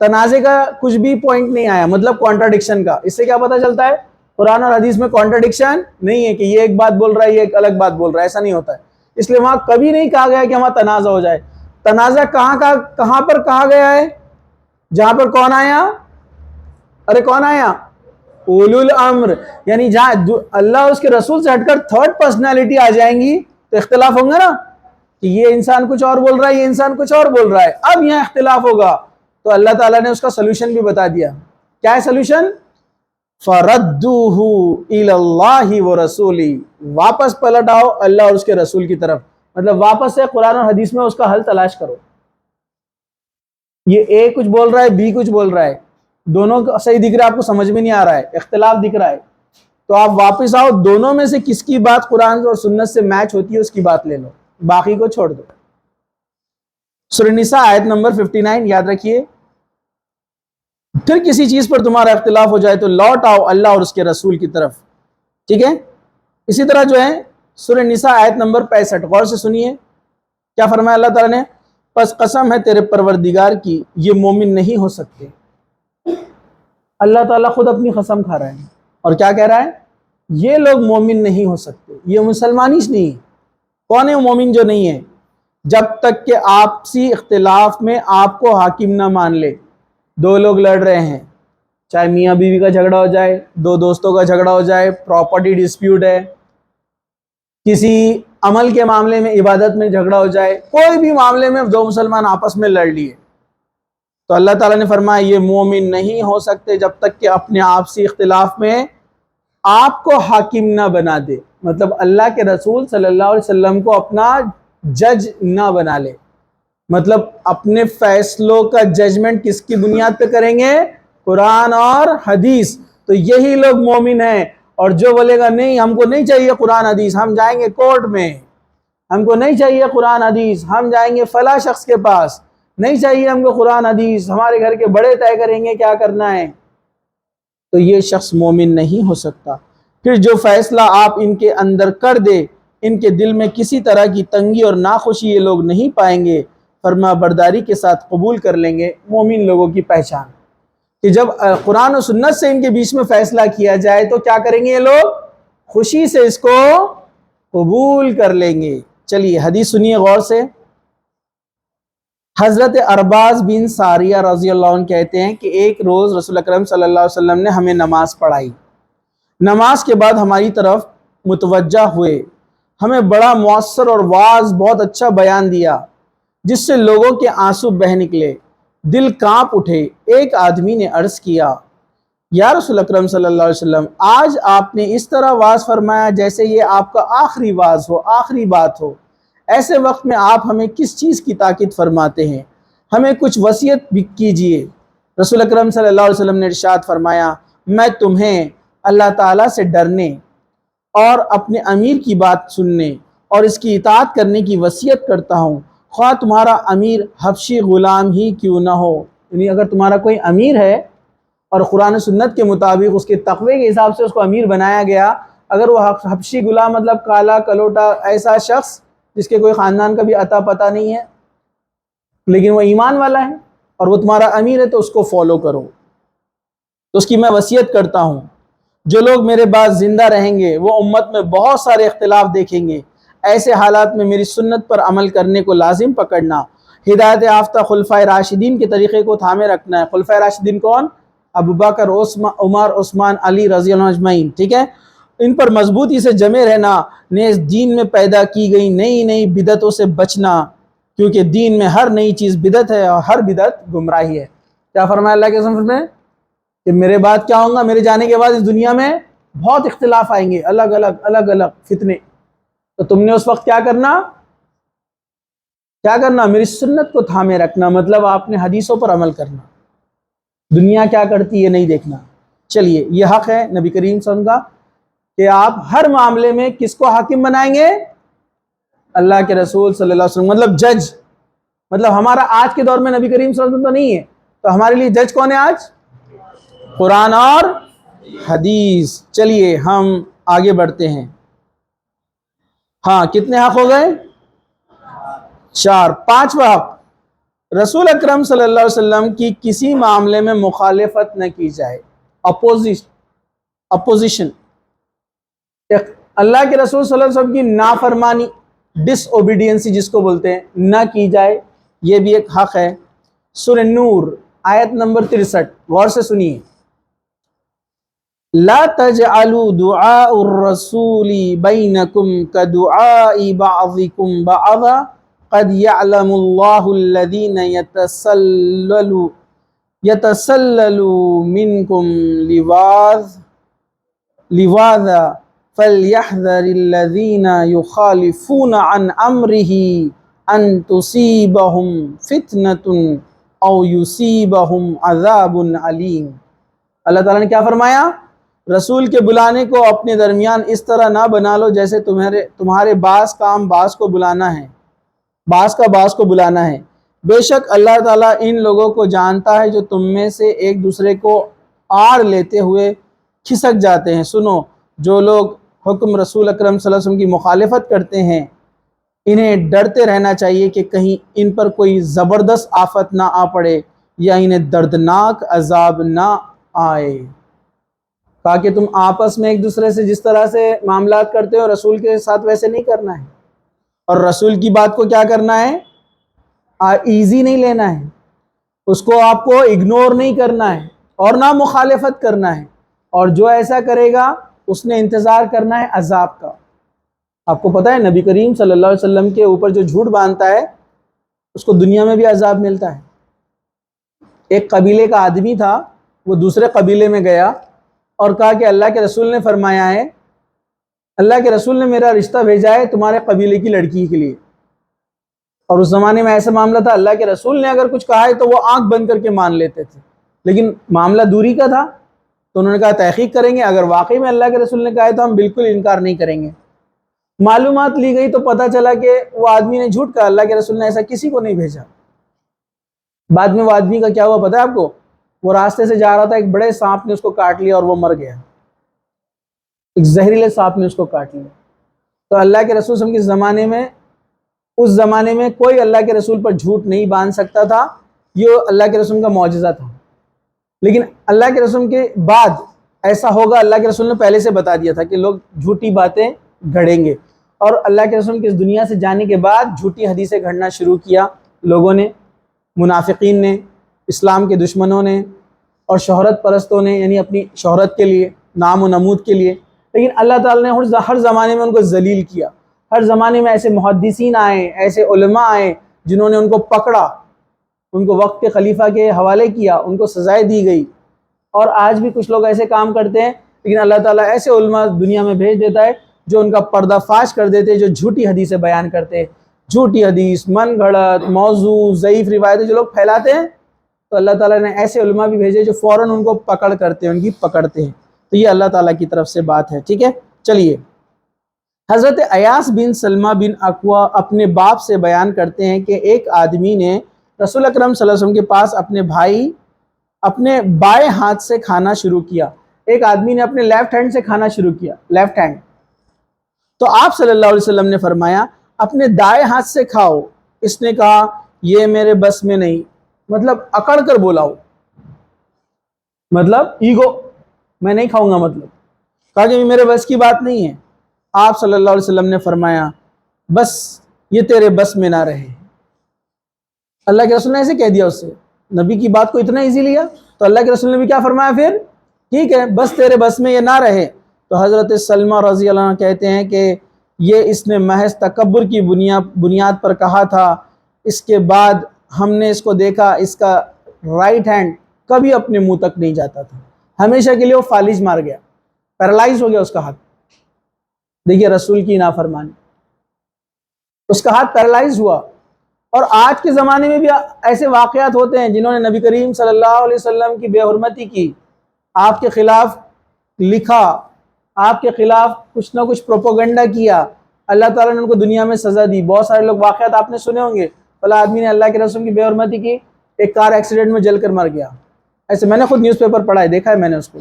تنازع کا کچھ بھی پوائنٹ نہیں آیا, مطلب کانٹراڈکشن کا. اس سے کیا پتہ چلتا ہے؟ قرآن اور حدیث میں کانٹراڈکشن نہیں ہے کہ یہ ایک بات بول رہا ہے یہ ایک الگ بات بول رہا ہے, ایسا نہیں ہوتا ہے. اس لیے وہاں کبھی نہیں کہا گیا کہ وہاں تنازع ہو جائے. تنازع کہاں پر کہا گیا ہے؟ جہاں پر کون آیا؟ ارے کون آیا؟ اولو الامر. یعنی جہاں اللہ اور اس کے رسول سے ہٹ کر تھرڈ پرسنالٹی آ جائیں گی تو اختلاف ہوں گا نا, کہ یہ انسان کچھ اور بول رہا ہے, یہ انسان کچھ اور بول رہا ہے. اب یہاں اختلاف ہوگا تو اللہ تعالیٰ نے اس کا سلوشن بھی بتا دیا. کیا ہے سلوشن؟ فَرَدُّوهُ إِلَى اللَّهِ وَرَسُولِهِ, واپس پلٹ آؤ اللہ اور اس کے رسول کی طرف. مطلب واپس سے قرآن اور حدیث میں اس کا حل تلاش کرو. یہ اے کچھ بول رہا ہے, بی کچھ بول رہا ہے, دونوں صحیح دکھ رہا ہے, آپ کو سمجھ میں نہیں آ رہا ہے, اختلاف دکھ رہا ہے, تو آپ واپس آؤ, دونوں میں سے کس کی بات قرآن اور سنت سے میچ ہوتی ہے اس کی بات لے لو, باقی کو چھوڑ دو. سورہ نساء آیت نمبر 59 یاد رکھیے. پھر کسی چیز پر تمہارا اختلاف ہو جائے تو لوٹ آؤ اللہ اور اس کے رسول کی طرف. ٹھیک ہے, اسی طرح جو ہے سورہ نساء آیت نمبر 65, غور سے سنیے کیا فرمایا اللہ تعالیٰ نے, پس قسم ہے تیرے پروردگار کی یہ مومن نہیں ہو سکتے. اللہ تعالیٰ خود اپنی قسم کھا رہا ہے اور کیا کہہ رہا ہے؟ یہ لوگ مومن نہیں ہو سکتے, یہ مسلمان ہی نہیں. کون ہے وہ مومن جو نہیں ہے؟ جب تک کہ آپسی اختلاف میں آپ کو حاکم نہ مان لے. دو لوگ لڑ رہے ہیں, چاہے میاں بیوی کا جھگڑا ہو جائے, دو دوستوں کا جھگڑا ہو جائے, پراپرٹی ڈسپیوٹ ہے, کسی عمل کے معاملے میں، عبادت میں جھگڑا ہو جائے، کوئی بھی معاملے میں دو مسلمان آپس میں لڑ لیے، تو اللہ تعالیٰ نے فرمایا یہ مومن نہیں ہو سکتے جب تک کہ اپنے آپسی اختلاف میں آپ کو حاکم نہ بنا دے، مطلب اللہ کے رسول صلی اللہ علیہ وسلم کو اپنا جج نہ بنا لے، مطلب اپنے فیصلوں کا ججمنٹ کس کی بنیاد پہ کریں گے؟ قرآن اور حدیث، تو یہی لوگ مومن ہیں۔ اور جو بولے گا نہیں ہم کو نہیں چاہیے قرآن حدیث، ہم جائیں گے کورٹ میں، ہم کو نہیں چاہیے قرآن حدیث، ہم جائیں گے فلاں شخص کے پاس، نہیں چاہیے ہم کو قرآن حدیث، ہمارے گھر کے بڑے طے کریں گے کیا کرنا ہے، تو یہ شخص مومن نہیں ہو سکتا۔ پھر جو فیصلہ آپ ان کے اندر کر دے، ان کے دل میں کسی طرح کی تنگی اور ناخوشی یہ لوگ نہیں پائیں گے، فرما برداری کے ساتھ قبول کر لیں گے۔ مومن لوگوں کی پہچان کہ جب قرآن و سنت سے ان کے بیچ میں فیصلہ کیا جائے تو کیا کریں گے یہ لوگ؟ خوشی سے اس کو قبول کر لیں گے۔ چلیے حدیث سنیے غور سے۔ حضرت ارباز بن ساریہ رضی اللہ عنہ کہتے ہیں کہ ایک روز رسول اکرم صلی اللہ علیہ وسلم نے ہمیں نماز پڑھائی، نماز کے بعد ہماری طرف متوجہ ہوئے، ہمیں بڑا مؤثر اور واعظ بہت اچھا بیان دیا جس سے لوگوں کے آنسو بہہ نکلے، دل کانپ اٹھے۔ ایک آدمی نے عرض کیا یا رسول اکرم صلی اللہ علیہ وسلم، آج آپ نے اس طرح واعظ فرمایا جیسے یہ آپ کا آخری واعظ ہو، آخری بات ہو، ایسے وقت میں آپ ہمیں کس چیز کی تاکید فرماتے ہیں؟ ہمیں کچھ وصیت بھی کیجئے۔ رسول اکرم صلی اللہ علیہ وسلم نے ارشاد فرمایا، میں تمہیں اللہ تعالیٰ سے ڈرنے اور اپنے امیر کی بات سننے اور اس کی اطاعت کرنے کی وصیت کرتا ہوں، خواہ تمہارا امیر حبشی غلام ہی کیوں نہ ہو۔ یعنی اگر تمہارا کوئی امیر ہے اور قرآن سنت کے مطابق اس کے تقوی کے حساب سے اس کو امیر بنایا گیا، اگر وہ حبشی غلام مطلب کالا کلوٹا ایسا شخص جس کے کوئی خاندان کا بھی عطا پتہ نہیں ہے لیکن وہ ایمان والا ہے اور وہ تمہارا امیر ہے، تو اس کو فالو کرو، تو اس کی میں وصیت کرتا ہوں۔ جو لوگ میرے بعد زندہ رہیں گے وہ امت میں بہت سارے اختلاف دیکھیں گے، ایسے حالات میں میری سنت پر عمل کرنے کو لازم پکڑنا، ہدایت یافتہ خلفائے راشدین کے طریقے کو تھامے رکھنا ہے۔ خلفائے راشدین کون؟ ابو بکر، عمر، عثمان، علی رضی اللہ عنہ اجمعین، ٹھیک ہے، ان پر مضبوطی سے جمے رہنا، نیز دین میں پیدا کی گئی نئی نئی بدعتوں سے بچنا، کیونکہ دین میں ہر نئی چیز بدعت ہے اور ہر بدعت گمراہی ہے۔ کیا فرمایا اللہ کے رسول نے کہ میرے بعد کیا ہوں گا؟ میرے جانے کے بعد اس دنیا میں بہت اختلاف آئیں گے، الگ الگ فتنے، تو تم نے اس وقت کیا کرنا؟ میری سنت کو تھامے رکھنا، مطلب آپ نے حدیثوں پر عمل کرنا، دنیا کیا کرتی ہے نہیں دیکھنا۔ چلیے یہ حق ہے نبی کریم صلی اللہ علیہ وسلم کا کہ آپ ہر معاملے میں کس کو حاکم بنائیں گے؟ اللہ کے رسول صلی اللہ علیہ وسلم، مطلب جج، مطلب ہمارا آج کے دور میں نبی کریم صلی اللہ علیہ وسلم تو نہیں ہے، تو ہمارے لیے جج کون ہے آج؟ قرآن اور حدیث۔ چلیے ہم آگے بڑھتے ہیں۔ ہاں کتنے حق ہو گئے؟ 4۔ پانچواں حق، رسول اکرم صلی اللہ علیہ وسلم کی کسی معاملے میں مخالفت نہ کی جائے، اپوزیشن، اللہ کے رسول صلی اللہ علیہ وسلم کی نافرمانی، ڈس اوبیڈینسی جس کو بولتے ہیں، نہ کی جائے، یہ بھی ایک حق ہے۔ سورہ نور آیت نمبر 63 غور سے سنیے، لا تجعلوا دعاء الرسول بینکم کدعاء بعضکم بعضا قد يعلم اللہ الذین یتسللوا منکم لواذا فلیحذر الذین یخالفون عن امرہ ان تصیبہم فتنۃ او یصیبہم عذاب علیم۔ اللہ تعالیٰ نے کیا فرمایا؟ رسول کے بلانے کو اپنے درمیان اس طرح نہ بنا لو جیسے تمہارے بعض کام بعض کو بلانا ہے، بعض کا بعض کو بلانا ہے۔ بے شک اللہ تعالیٰ ان لوگوں کو جانتا ہے جو تم میں سے ایک دوسرے کو آڑ لیتے ہوئے کھسک جاتے ہیں۔ سنو، جو لوگ حکم رسول اکرم صلی اللہ علیہ وسلم کی مخالفت کرتے ہیں انہیں ڈرتے رہنا چاہیے کہ کہیں ان پر کوئی زبردست آفت نہ آ پڑے یا انہیں دردناک عذاب نہ آئے۔ کہا کہ تم آپس میں ایک دوسرے سے جس طرح سے معاملات کرتے ہو رسول کے ساتھ ویسے نہیں کرنا ہے، اور رسول کی بات کو کیا کرنا ہے؟ ایزی نہیں لینا ہے، اس کو آپ کو اگنور نہیں کرنا ہے اور نہ مخالفت کرنا ہے، اور جو ایسا کرے گا اس نے انتظار کرنا ہے عذاب کا۔ آپ کو پتہ ہے نبی کریم صلی اللہ علیہ وسلم کے اوپر جو جھوٹ باندھتا ہے اس کو دنیا میں بھی عذاب ملتا ہے۔ ایک قبیلے کا آدمی تھا، وہ دوسرے قبیلے میں گیا اور کہا کہ اللہ کے رسول نے فرمایا ہے، اللہ کے رسول نے میرا رشتہ بھیجا ہے تمہارے قبیلے کی لڑکی کے لیے۔ اور اس زمانے میں ایسا معاملہ تھا، اللہ کے رسول نے اگر کچھ کہا ہے تو وہ آنکھ بند کر کے مان لیتے تھے، لیکن معاملہ دوری کا تھا تو انہوں نے کہا تحقیق کریں گے، اگر واقعی میں اللہ کے رسول نے کہا ہے تو ہم بالکل انکار نہیں کریں گے۔ معلومات لی گئی تو پتہ چلا کہ وہ آدمی نے جھوٹ کہا، اللہ کے رسول نے ایسا کسی کو نہیں بھیجا۔ بعد میں وہ آدمی کا کیا ہوا پتہ ہے آپ کو؟ وہ راستے سے جا رہا تھا، ایک بڑے سانپ نے اس کو کاٹ لیا اور وہ مر گیا، ایک زہریلے سانپ نے اس کو کاٹ لیا۔ تو اللہ کے رسول صلی اللہ علیہ وسلم کے زمانے میں، اس زمانے میں کوئی اللہ کے رسول پر جھوٹ نہیں باندھ سکتا تھا، یہ اللہ کے رسول کا معجزہ تھا۔ لیکن اللہ کے رسول کے بعد ایسا ہوگا، اللہ کے رسول نے پہلے سے بتا دیا تھا کہ لوگ جھوٹی باتیں گھڑیں گے، اور اللہ کے رسول کے اس دنیا سے جانے کے بعد جھوٹی حدیثیں گھڑنا شروع کیا لوگوں نے، منافقین نے، اسلام کے دشمنوں نے، اور شہرت پرستوں نے، یعنی اپنی شہرت کے لیے، نام و نمود کے لیے۔ لیکن اللہ تعالیٰ نے ہر زمانے میں ان کو ذلیل کیا۔ ہر زمانے میں ایسے محدثین آئے، ایسے علماء آئے جنہوں نے ان کو پکڑا، ان کو وقت کے خلیفہ کے حوالے کیا، ان کو سزائیں دی گئی۔ اور آج بھی کچھ لوگ ایسے کام کرتے ہیں، لیکن اللہ تعالیٰ ایسے علماء دنیا میں بھیج دیتا ہے جو ان کا پردہ فاش کر دیتے ہیں، جو جھوٹی حدیثیں بیان کرتے ہیں۔ جھوٹی حدیث، من گھڑت، موضوع، ضعیف روایتیں جو لوگ پھیلاتے ہیں، تو اللہ تعالیٰ نے ایسے علماء بھی بھیجے جو فوراً ان کو پکڑ کرتے ہیں، ان کی پکڑتے ہیں۔ تو یہ اللہ تعالیٰ کی طرف سے بات ہے، ٹھیک ہے۔ چلیے، حضرت ایاس بن سلمہ بن اقوا اپنے باپ سے بیان کرتے ہیں کہ ایک آدمی نے رسول اکرم صلی اللہ علیہ وسلم کے پاس اپنے بھائی اپنے بائیں ہاتھ سے کھانا شروع کیا۔ ایک آدمی نے اپنے لیفٹ ہینڈ سے کھانا شروع کیا، لیفٹ ہینڈ۔ تو آپ صلی اللہ علیہ وسلم نے فرمایا اپنے دائیں ہاتھ سے کھاؤ۔ اس نے کہا یہ میرے بس میں نہیں، مطلب اکڑ کر بولا ہو، مطلب ایگو، میں نہیں کھاؤں گا، مطلب کہا کہ میرے بس کی بات نہیں ہے۔ آپ صلی اللہ علیہ وسلم نے فرمایا بس یہ تیرے بس میں نہ رہے۔ اللہ کے رسول نے ایسے کہہ دیا اس سے، نبی کی بات کو اتنا ایزی لیا، تو اللہ کے رسول نے بھی کیا فرمایا پھر؟ ٹھیک ہے، بس تیرے بس میں یہ نہ رہے۔ تو حضرت سلمہ رضی اللہ عنہ کہتے ہیں کہ یہ اس نے محض تکبر کی بنیاد پر کہا تھا، اس کے بعد ہم نے اس کو دیکھا، اس کا رائٹ ہینڈ کبھی اپنے منہ تک نہیں جاتا تھا، ہمیشہ کے لیے وہ فالج مار گیا، پیرالائز ہو گیا اس کا ہاتھ۔ دیکھیے رسول کی نافرمانی، اس کا ہاتھ پیرالائز ہوا۔ اور آج کے زمانے میں بھی ایسے واقعات ہوتے ہیں جنہوں نے نبی کریم صلی اللہ علیہ وسلم کی بے حرمتی کی، آپ کے خلاف لکھا، آپ کے خلاف کچھ نہ کچھ پروپیگنڈا کیا، اللہ تعالیٰ نے ان کو دنیا میں سزا دی۔ بہت سارے لوگ واقعات آپ نے سنے ہوں گے، فلاں آدمی نے اللہ کے رسول کی بے حرمتی کی، ایک کار ایکسیڈنٹ میں جل کر مر گیا۔ ایسے میں نے خود نیوز پیپر پڑھا ہے، دیکھا ہے میں نے اس کو۔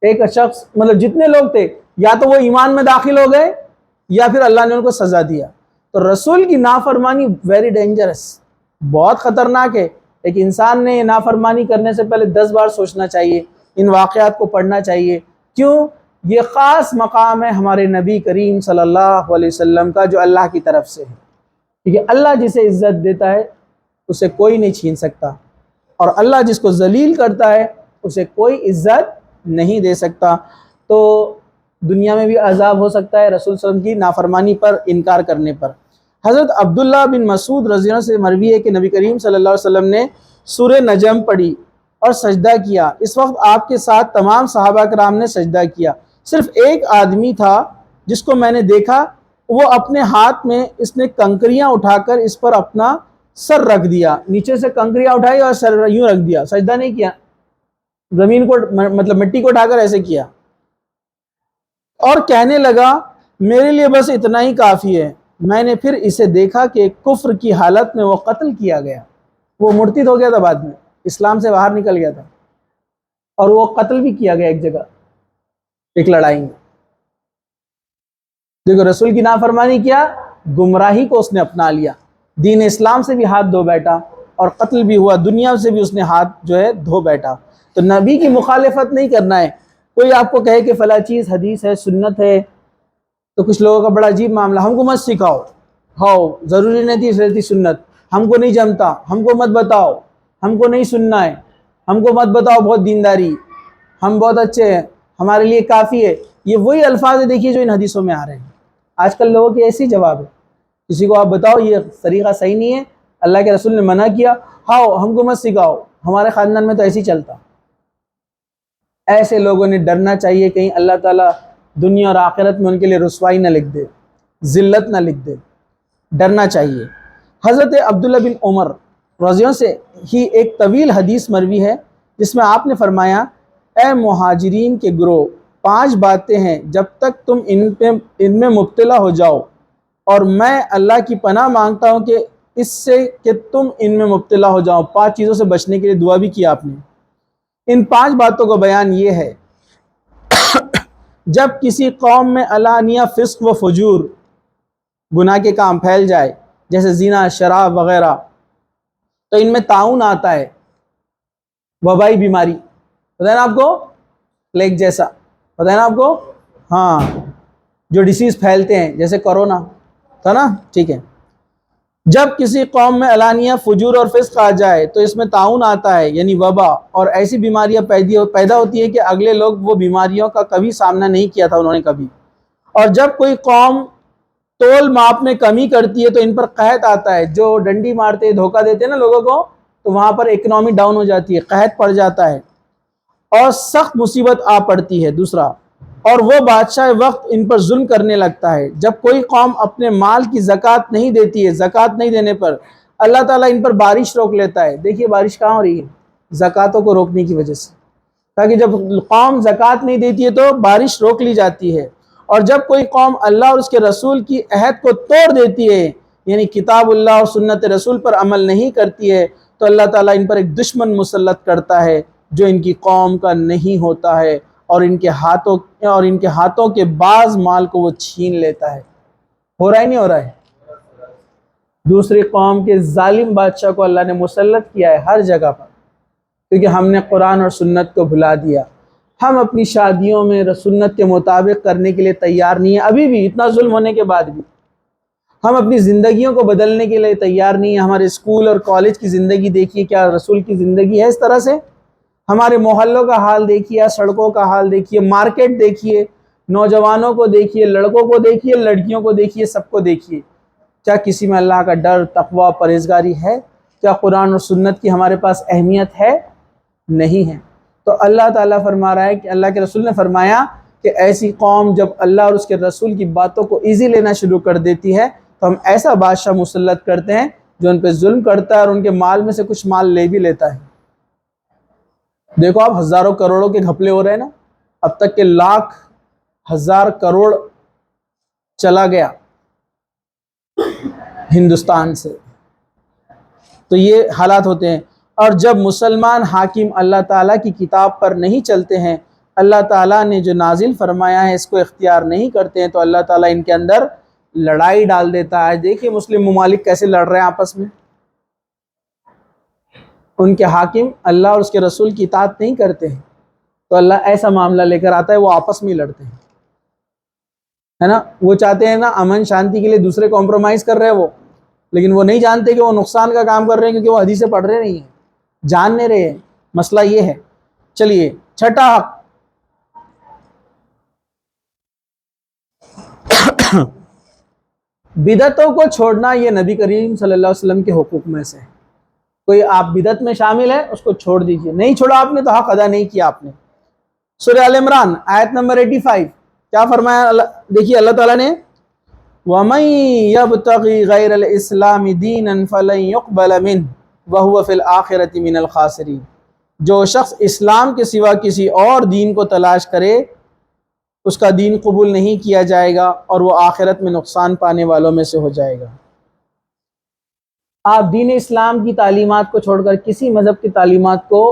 ایک شخص، مطلب جتنے لوگ تھے، یا تو وہ ایمان میں داخل ہو گئے یا پھر اللہ نے ان کو سزا دیا۔ تو رسول کی نافرمانی ویری ڈینجرس، بہت خطرناک ہے۔ ایک انسان نے یہ نافرمانی کرنے سے پہلے 10 بار سوچنا چاہیے، ان واقعات کو پڑھنا چاہیے۔ کیوں؟ یہ خاص مقام ہے ہمارے نبی کریم صلی اللہ علیہ وسلم کا جو اللہ کی طرف سے ہے، ٹھیک ہے۔ اللہ جسے عزت دیتا ہے اسے کوئی نہیں چھین سکتا، اور اللہ جس کو ذلیل کرتا ہے اسے کوئی عزت نہیں دے سکتا۔ تو دنیا میں بھی عذاب ہو سکتا ہے رسول صلی اللہ علیہ وسلم کی نافرمانی پر، انکار کرنے پر۔ حضرت عبداللہ بن مسعود رضی اللہ عنہ سے مروی ہے کہ نبی کریم صلی اللہ علیہ وسلم نے سورہ نجم پڑھی اور سجدہ کیا۔ اس وقت آپ کے ساتھ تمام صحابہ کرام نے سجدہ کیا، صرف ایک آدمی تھا جس کو میں نے دیکھا، وہ اپنے ہاتھ میں اس نے کنکریاں اٹھا کر اس پر اپنا سر رکھ دیا، نیچے سے کنکریاں اٹھائی اور سر یوں رکھ دیا، سجدہ نہیں کیا، زمین کو مطلب مٹی کو اٹھا کر ایسے کیا، اور کہنے لگا میرے لیے بس اتنا ہی کافی ہے۔ میں نے پھر اسے دیکھا کہ کفر کی حالت میں وہ قتل کیا گیا، وہ مرتد ہو گیا تھا، بعد میں اسلام سے باہر نکل گیا تھا، اور وہ قتل بھی کیا گیا ایک جگہ، ایک لڑائی میں۔ دیکھو رسول کی نافرمانی کیا، گمراہی کو اس نے اپنا لیا، دین اسلام سے بھی ہاتھ دھو بیٹھا، اور قتل بھی ہوا، دنیا سے بھی اس نے ہاتھ جو ہے دھو بیٹھا۔ تو نبی کی مخالفت نہیں کرنا ہے۔ کوئی آپ کو کہے کہ فلاں چیز حدیث ہے، سنت ہے، تو کچھ لوگوں کا بڑا عجیب معاملہ، ہم کو مت سکھاؤ، ہاؤ ضروری نہیں تھی سنت، ہم کو نہیں جمتا، ہم کو مت بتاؤ، ہم کو نہیں سننا ہے، ہم کو مت بتاؤ بہت دینداری، ہم بہت اچھے ہیں، ہمارے لیے کافی ہے۔ یہ وہی الفاظ دیکھیے جو ان حدیثوں میں آ رہے ہیں۔ آج کل لوگوں کی ایسی جواب ہے، کسی کو آپ بتاؤ یہ طریقہ صحیح نہیں ہے، اللہ کے رسول نے منع کیا، ہاؤ ہم کو مت سکھاؤ، ہمارے خاندان میں تو ایسے ہی چلتا۔ ایسے لوگوں نے ڈرنا چاہیے کہیں اللہ تعالیٰ دنیا اور آخرت میں ان کے لیے رسوائی نہ لکھ دے، ذلت نہ لکھ دے، ڈرنا چاہیے۔ حضرت عبداللہ بن عمر رضی اللہ سے ہی ایک طویل حدیث مروی ہے جس میں آپ نے فرمایا، اے مہاجرین کے گروہ، 5 باتیں ہیں جب تک تم ان میں مبتلا ہو جاؤ، اور میں اللہ کی پناہ مانگتا ہوں کہ اس سے کہ تم ان میں مبتلا ہو جاؤ۔ 5 چیزوں سے بچنے کے لیے دعا بھی کیا آپ نے۔ ان 5 باتوں کا بیان یہ ہے، جب کسی قوم میں علانیہ فسق و فجور، گناہ کے کام پھیل جائے جیسے زنا، شراب وغیرہ، تو ان میں طاعون آتا ہے، وبائی بیماری، پتہ ہے نا آپ کو، پلیگ جیسا، پتہ ہے نا آپ کو، ہاں جو ڈیسیز پھیلتے ہیں جیسے کرونا تھا نا، ٹھیک ہے۔ جب کسی قوم میں علانیہ فجور اور فسق آ جائے تو اس میں طاعون آتا ہے، یعنی وبا، اور ایسی بیماریاں پیدا ہوتی ہے کہ اگلے لوگ وہ بیماریوں کا کبھی سامنا نہیں کیا تھا انہوں نے کبھی۔ اور جب کوئی قوم تول ماپ میں کمی کرتی ہے تو ان پر قحط آتا ہے، جو ڈنڈی مارتے ہیں، دھوکہ دیتے ہیں نا لوگوں کو، تو وہاں پر اکنامی ڈاؤن ہو جاتی ہے، قحط پڑ جاتا ہے اور سخت مصیبت آ پڑتی ہے۔ دوسرا، اور وہ بادشاہ وقت ان پر ظلم کرنے لگتا ہے۔ جب کوئی قوم اپنے مال کی زکوٰۃ نہیں دیتی ہے، زکوٰۃ نہیں دینے پر اللہ تعالیٰ ان پر بارش روک لیتا ہے۔ دیکھیے بارش کہاں ہو رہی ہے، زکوٰۃوں کو روکنے کی وجہ سے، تاکہ جب قوم زکوٰۃ نہیں دیتی ہے تو بارش روک لی جاتی ہے۔ اور جب کوئی قوم اللہ اور اس کے رسول کی عہد کو توڑ دیتی ہے، یعنی کتاب اللہ اور سنت رسول پر عمل نہیں کرتی ہے، تو اللہ تعالیٰ ان پر ایک دشمن مسلط کرتا ہے جو ان کی قوم کا نہیں ہوتا ہے، اور ان کے ہاتھوں کے بعض مال کو وہ چھین لیتا ہے۔ ہو رہا ہے نہیں ہو رہا ہے؟ دوسری قوم کے ظالم بادشاہ کو اللہ نے مسلط کیا ہے ہر جگہ پر، کیونکہ ہم نے قرآن اور سنت کو بھلا دیا۔ ہم اپنی شادیوں میں سنت کے مطابق کرنے کے لیے تیار نہیں ہیں، ابھی بھی اتنا ظلم ہونے کے بعد بھی ہم اپنی زندگیوں کو بدلنے کے لیے تیار نہیں ہیں۔ ہمارے اسکول اور کالج کی زندگی دیکھیے، کیا رسول کی زندگی ہے اس طرح سے؟ ہمارے محلوں کا حال دیکھیے، سڑکوں کا حال دیکھیے، مارکیٹ دیکھیے، نوجوانوں کو دیکھیے، لڑکوں کو دیکھیے، لڑکیوں کو دیکھیے، سب کو دیکھیے۔ کیا کسی میں اللہ کا ڈر، تقوی، پرہیزگاری ہے؟ کیا قرآن اور سنت کی ہمارے پاس اہمیت ہے؟ نہیں ہے۔ تو اللہ تعالیٰ فرما رہا ہے کہ اللہ کے رسول نے فرمایا کہ ایسی قوم جب اللہ اور اس کے رسول کی باتوں کو ایزی لینا شروع کر دیتی ہے تو ہم ایسا بادشاہ مسلط کرتے ہیں جو ان پہ ظلم کرتا ہے اور ان کے مال میں سے کچھ مال لے بھی لیتا ہے۔ دیکھو آپ، ہزاروں کروڑوں کے گھپلے ہو رہے ہیں نا، اب تک کے لاکھ ہزار کروڑ چلا گیا ہندوستان سے، تو یہ حالات ہوتے ہیں۔ اور جب مسلمان حاکم اللہ تعالیٰ کی کتاب پر نہیں چلتے ہیں، اللہ تعالیٰ نے جو نازل فرمایا ہے اس کو اختیار نہیں کرتے ہیں، تو اللہ تعالیٰ ان کے اندر لڑائی ڈال دیتا ہے۔ دیکھیے مسلم ممالک کیسے لڑ رہے ہیں آپس میں، ان کے حاکم اللہ اور اس کے رسول کی اطاعت نہیں کرتے ہیں، تو اللہ ایسا معاملہ لے کر آتا ہے، وہ آپس میں لڑتے ہیں، ہے نا۔ وہ چاہتے ہیں نا امن شانتی کے لیے دوسرے کمپرومائز کر رہے ہیں وہ، لیکن وہ نہیں جانتے کہ وہ نقصان کا کام کر رہے ہیں، کیونکہ وہ حدیثیں پڑھ رہے نہیں ہیں، جان نہیں رہے ہیں۔ مسئلہ یہ ہے۔ چلیے چھٹا حق، بدعتوں کو چھوڑنا، یہ نبی کریم صلی اللہ علیہ وسلم کے حقوق میں سے ہے۔ کوئی آپ بدعت میں شامل ہے اس کو چھوڑ دیجئے، نہیں چھوڑا آپ نے تو حق ادا نہیں کیا آپ نے۔ سورہ آل عمران آیت نمبر 85 کیا فرمایا؟ دیکھیے اللہ تعالیٰ نے، وَمَن يَبْتَغِ غَيْرَ الْإِسْلَامِ دِينًا فَلَن يُقْبَلَ مِنْهُ وَهُوَ فِي الْآخِرَةِ مِنَ الْخَاسِرِينَ۔ جو شخص اسلام کے سوا کسی اور دین کو تلاش کرے اس کا دین قبول نہیں کیا جائے گا اور وہ آخرت میں نقصان پانے والوں میں سے ہو جائے گا۔ آپ دین اسلام کی تعلیمات کو چھوڑ کر کسی مذہب کی تعلیمات کو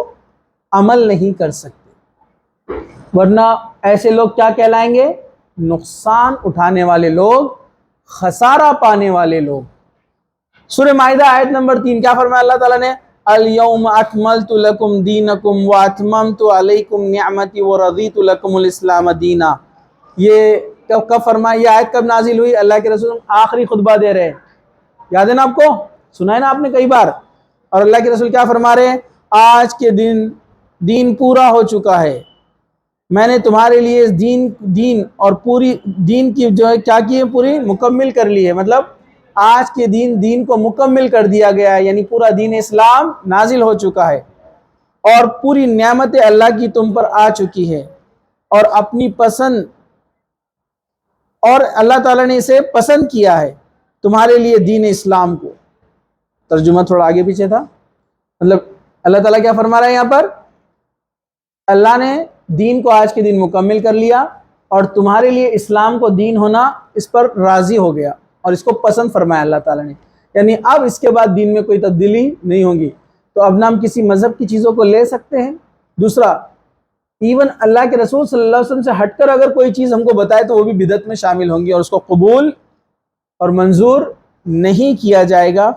عمل نہیں کر سکتے، ورنہ ایسے لوگ کیا کہلائیں گے؟ نقصان اٹھانے والے لوگ، خسارہ پانے والے لوگ۔ سورہ مائدہ آیت نمبر 3 کیا فرمایا اللہ تعالیٰ نے؟ الْيَوْمَ أَكْمَلْتُ لَكُمْ دِينَكُمْ وَأَتْمَمْتُ عَلَيْكُمْ نِعْمَتِي وَرَضِيتُ لَكُمُ الْإِسْلَامَ دِينًا۔ یہ کب فرمایا؟ یہ آیت کب نازل ہوئی؟ اللہ کے رسول آخری خطبہ دے رہے ہیں، یاد ہے نا آپ کو؟ سنا ہے نا آپ نے کئی بار؟ اور اللہ کے رسول کیا فرما رہے ہیں؟ آج کے دن دین پورا ہو چکا ہے، میں نے تمہارے لیے اس دین اور پوری دین کی جو ہے کیا کی ہے، پوری مکمل کر لی ہے، مطلب آج کے دین کو مکمل کر دیا گیا ہے، یعنی پورا دین اسلام نازل ہو چکا ہے اور پوری نعمت اللہ کی تم پر آ چکی ہے اور اپنی پسند، اور اللہ تعالیٰ نے اسے پسند کیا ہے تمہارے لیے دین اسلام کو۔ ترجمہ تھوڑا آگے پیچھے تھا، مطلب اللہ تعالیٰ کیا فرما رہا ہے یہاں پر، اللہ نے دین کو آج کے دن مکمل کر لیا اور تمہارے لیے اسلام کو دین ہونا اس پر راضی ہو گیا اور اس کو پسند فرمایا اللہ تعالیٰ نے، یعنی اب اس کے بعد دین میں کوئی تبدیلی نہیں ہوگی۔ تو اب نہ ہم کسی مذہب کی چیزوں کو لے سکتے ہیں۔ دوسرا، ایون اللہ کے رسول صلی اللہ علیہ وسلم سے ہٹ کر اگر کوئی چیز ہم کو بتائے تو وہ بھی بدعت میں شامل ہوں گی اور اس کو قبول اور منظور نہیں کیا جائے گا۔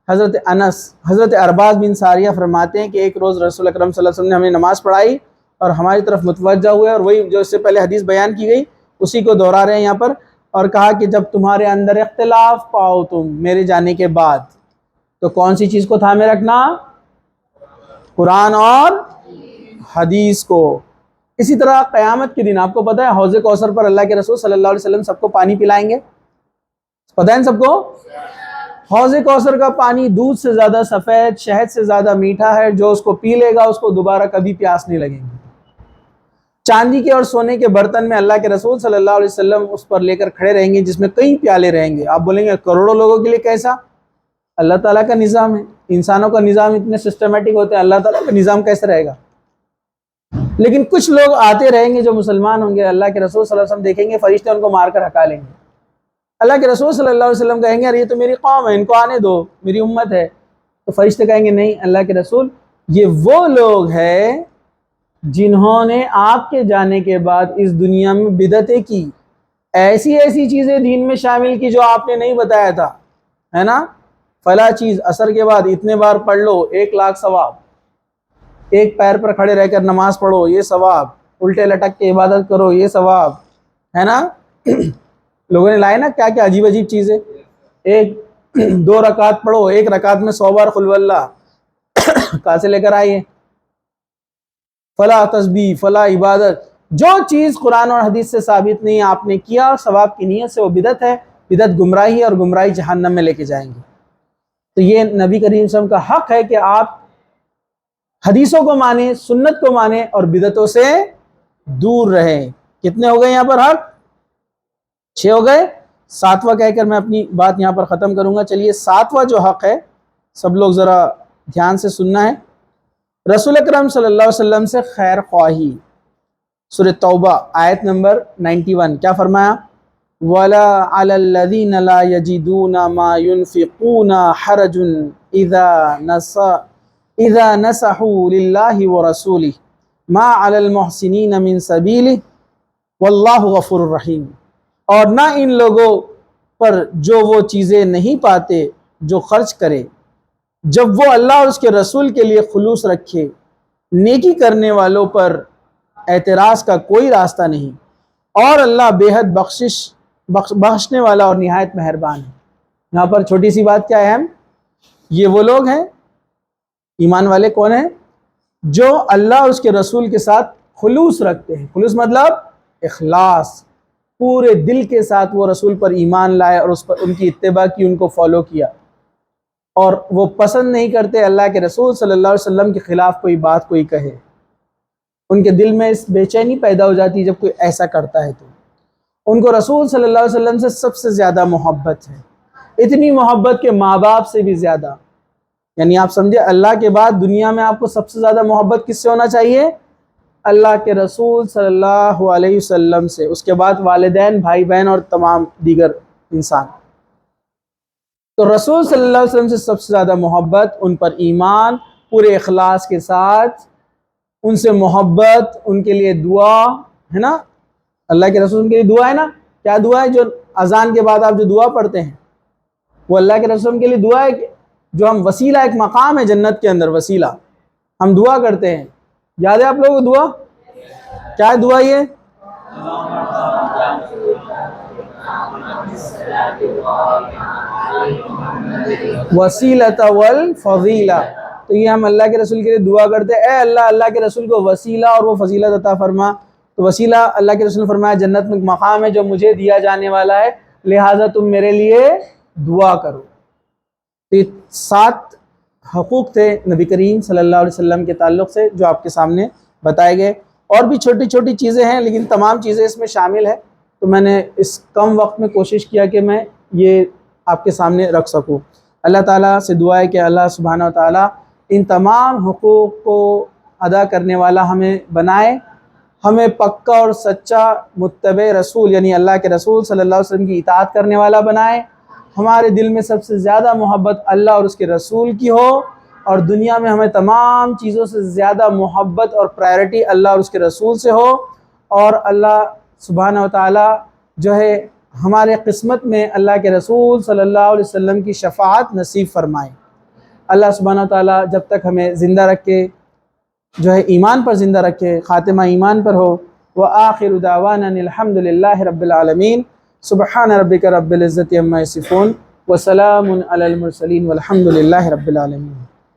حضرت ارباز بن ساریہ فرماتے ہیں کہ ایک روز رسول اکرم صلی اللہ علیہ وسلم نے ہمیں نماز پڑھائی اور ہماری طرف متوجہ ہوئے، اور وہی جو اس سے پہلے حدیث بیان کی گئی اسی کو دہرا رہے ہیں یہاں پر، اور کہا کہ جب تمہارے اندر اختلاف پاؤ تم میرے جانے کے بعد تو کون سی چیز کو تھامے رکھنا، قرآن اور حدیث کو۔ اسی طرح قیامت کے دن آپ کو پتہ ہے حوض کوثر پر اللہ کے رسول صلی اللہ علیہ وسلم سب کو پانی پلائیں گے، پتہ ہے سب کو؟ حوض کوثر کا پانی دودھ سے زیادہ سفید، شہد سے زیادہ میٹھا ہے، جو اس کو پی لے گا اس کو دوبارہ کبھی پیاس نہیں لگے گی۔ چاندی کے اور سونے کے برتن میں اللہ کے رسول صلی اللہ علیہ وسلم اس پر لے کر کھڑے رہیں گے، جس میں کئی پیالے رہیں گے۔ آپ بولیں گے کروڑوں لوگوں کے لیے کیسا؟ اللہ تعالیٰ کا نظام ہے، انسانوں کا نظام اتنے سسٹمیٹک ہوتے ہیں، اللہ تعالیٰ کا نظام کیسے رہے گا؟ لیکن کچھ لوگ آتے رہیں گے جو مسلمان ہوں گے، اللہ کے رسول صلی اللہ علیہ وسلم دیکھیں گے فرشتے ان کو مار کر ہٹا لیں گے۔ اللہ کے رسول صلی اللہ علیہ وسلم کہیں گے یار یہ تو میری قوم ہے، ان کو آنے دو، میری امت ہے۔ تو فرشتے کہیں گے نہیں اللہ کے رسول، یہ وہ لوگ ہیں جنہوں نے آپ کے جانے کے بعد اس دنیا میں بدعتیں کی، ایسی چیزیں دین میں شامل کی جو آپ نے نہیں بتایا تھا، ہے نا؟ فلاں چیز عصر کے بعد اتنے بار پڑھ لو 1,00,000 ثواب، ایک پیر پر کھڑے رہ کر نماز پڑھو یہ ثواب، الٹے لٹک کے عبادت کرو یہ ثواب، ہے نا؟ لوگوں نے لائے نا کیا کیا عجیب چیزیں، 2 رکعت پڑھو، 1 رکعت میں 100 بار قل واللہ، کہاں سے لے کر آئیے؟ فلا تسبیح، فلا عبادت، جو چیز قرآن اور حدیث سے ثابت نہیں آپ نے کیا ثواب کی نیت سے، وہ بدعت ہے، بدعت گمراہی ہے اور گمراہی جہنم میں لے کے جائیں گے۔ تو یہ نبی کریم صلی اللہ علیہ وسلم کا حق ہے کہ آپ حدیثوں کو مانیں، سنت کو مانیں اور بدعتوں سے دور رہیں۔ کتنے ہو گئے یہاں پر حق؟ 6 ہو گئے۔ 7واں کہہ کر میں اپنی بات یہاں پر ختم کروں گا۔ چلیے 7واں جو حق ہے سب لوگ ذرا دھیان سے سننا ہے۔ رسول اکرم صلی اللہ علیہ وسلم سے خیر خواہی۔ سورہ توبہ آیت نمبر 91 کیا فرمایا؟ وَلَا عَلَى الَّذِينَ لَا يَجِدُونَ مَا يُنْفِقُونَ حَرَجٌ إِذَا نَصَحُوا لِلَّهِ وَرَسُولِهِ مَا عَلَى الْمُحْسِنِينَ مِنْ سَبِيلِهِ وَاللَّهُ غَفُورٌ رَحِيمٌ۔ اور نہ ان لوگوں پر جو وہ چیزیں نہیں پاتے جو خرچ کرے جب وہ اللہ اور اس کے رسول کے لیے خلوص رکھے، نیکی کرنے والوں پر اعتراض کا کوئی راستہ نہیں، اور اللہ بے حد بخشنے والا اور نہایت مہربان ہے۔ یہاں پر چھوٹی سی بات کیا ہے، یہ وہ لوگ ہیں ایمان والے کون ہیں؟ جو اللہ اور اس کے رسول کے ساتھ خلوص رکھتے ہیں۔ خلوص مطلب اخلاص، پورے دل کے ساتھ وہ رسول پر ایمان لائے اور اس پر ان کی اتباع کی، ان کو فالو کیا، اور وہ پسند نہیں کرتے اللہ کے رسول صلی اللہ علیہ وسلم کے خلاف کوئی بات کوئی کہے۔ ان کے دل میں اس بے چینی پیدا ہو جاتی ہے جب کوئی ایسا کرتا ہے، تو ان کو رسول صلی اللہ علیہ وسلم سے سب سے زیادہ محبت ہے، اتنی محبت کہ ماں باپ سے بھی زیادہ۔ یعنی آپ سمجھے اللہ کے بعد دنیا میں آپ کو سب سے زیادہ محبت کس سے ہونا چاہیے؟ اللہ کے رسول صلی اللہ علیہ وسلم سے، اس کے بعد والدین، بھائی بہن اور تمام دیگر انسان۔ تو رسول صلی اللہ علیہ وسلم سے سب سے زیادہ محبت، ان پر ایمان پورے اخلاص کے ساتھ، ان سے محبت، ان کے لیے دعا ہے نا، اللہ کے رسول کے لیے دعا ہے نا، کیا دعا ہے؟ جو اذان کے بعد آپ جو دعا پڑھتے ہیں وہ اللہ کے رسول کے لیے دعا ہے، جو ہم وسیلہ، ایک مقام ہے جنت کے اندر وسیلہ، ہم دعا کرتے ہیں، یاد ہے آپ لوگوں کو دعا؟ کیا ہے دعا یہ؟ وسیلۃ والفضیلہ۔ تو یہ ہم اللہ کے رسول کے لیے دعا کرتے ہیں، اے اللہ، اللہ کے رسول کو وسیلہ اور وہ فضیلت عطا فرما۔ تو وسیلہ اللہ کے رسول نے فرمایا جنت میں ایک مقام ہے جو مجھے دیا جانے والا ہے، لہٰذا تم میرے لیے دعا کرو۔ یہ 7 حقوق تھے نبی کریم صلی اللہ علیہ وسلم کے تعلق سے جو آپ کے سامنے بتائے گئے۔ اور بھی چھوٹی چھوٹی چیزیں ہیں لیکن تمام چیزیں اس میں شامل ہے، تو میں نے اس کم وقت میں کوشش کیا کہ میں یہ آپ کے سامنے رکھ سکوں۔ اللہ تعالیٰ سے دعا ہے کہ اللہ سبحانہ و تعالیٰ ان تمام حقوق کو ادا کرنے والا ہمیں بنائے، ہمیں پکا اور سچا متبع رسول یعنی اللہ کے رسول صلی اللہ علیہ وسلم کی اطاعت کرنے والا بنائے، ہمارے دل میں سب سے زیادہ محبت اللہ اور اس کے رسول کی ہو، اور دنیا میں ہمیں تمام چیزوں سے زیادہ محبت اور پرائرٹی اللہ اور اس کے رسول سے ہو، اور اللہ سبحانہ و تعالیٰ جو ہے ہمارے قسمت میں اللہ کے رسول صلی اللہ علیہ وسلم کی شفاعت نصیب فرمائے۔ اللہ سبحانہ و تعالیٰ جب تک ہمیں زندہ رکھے جو ہے ایمان پر زندہ رکھے، خاتمہ ایمان پر ہو۔ وآخر دعوانا الحمد للہ رب العالمین۔ سبحان ربک رب العزت عما یصفون وسلام علی المرسلین والحمد للہ رب العالمین۔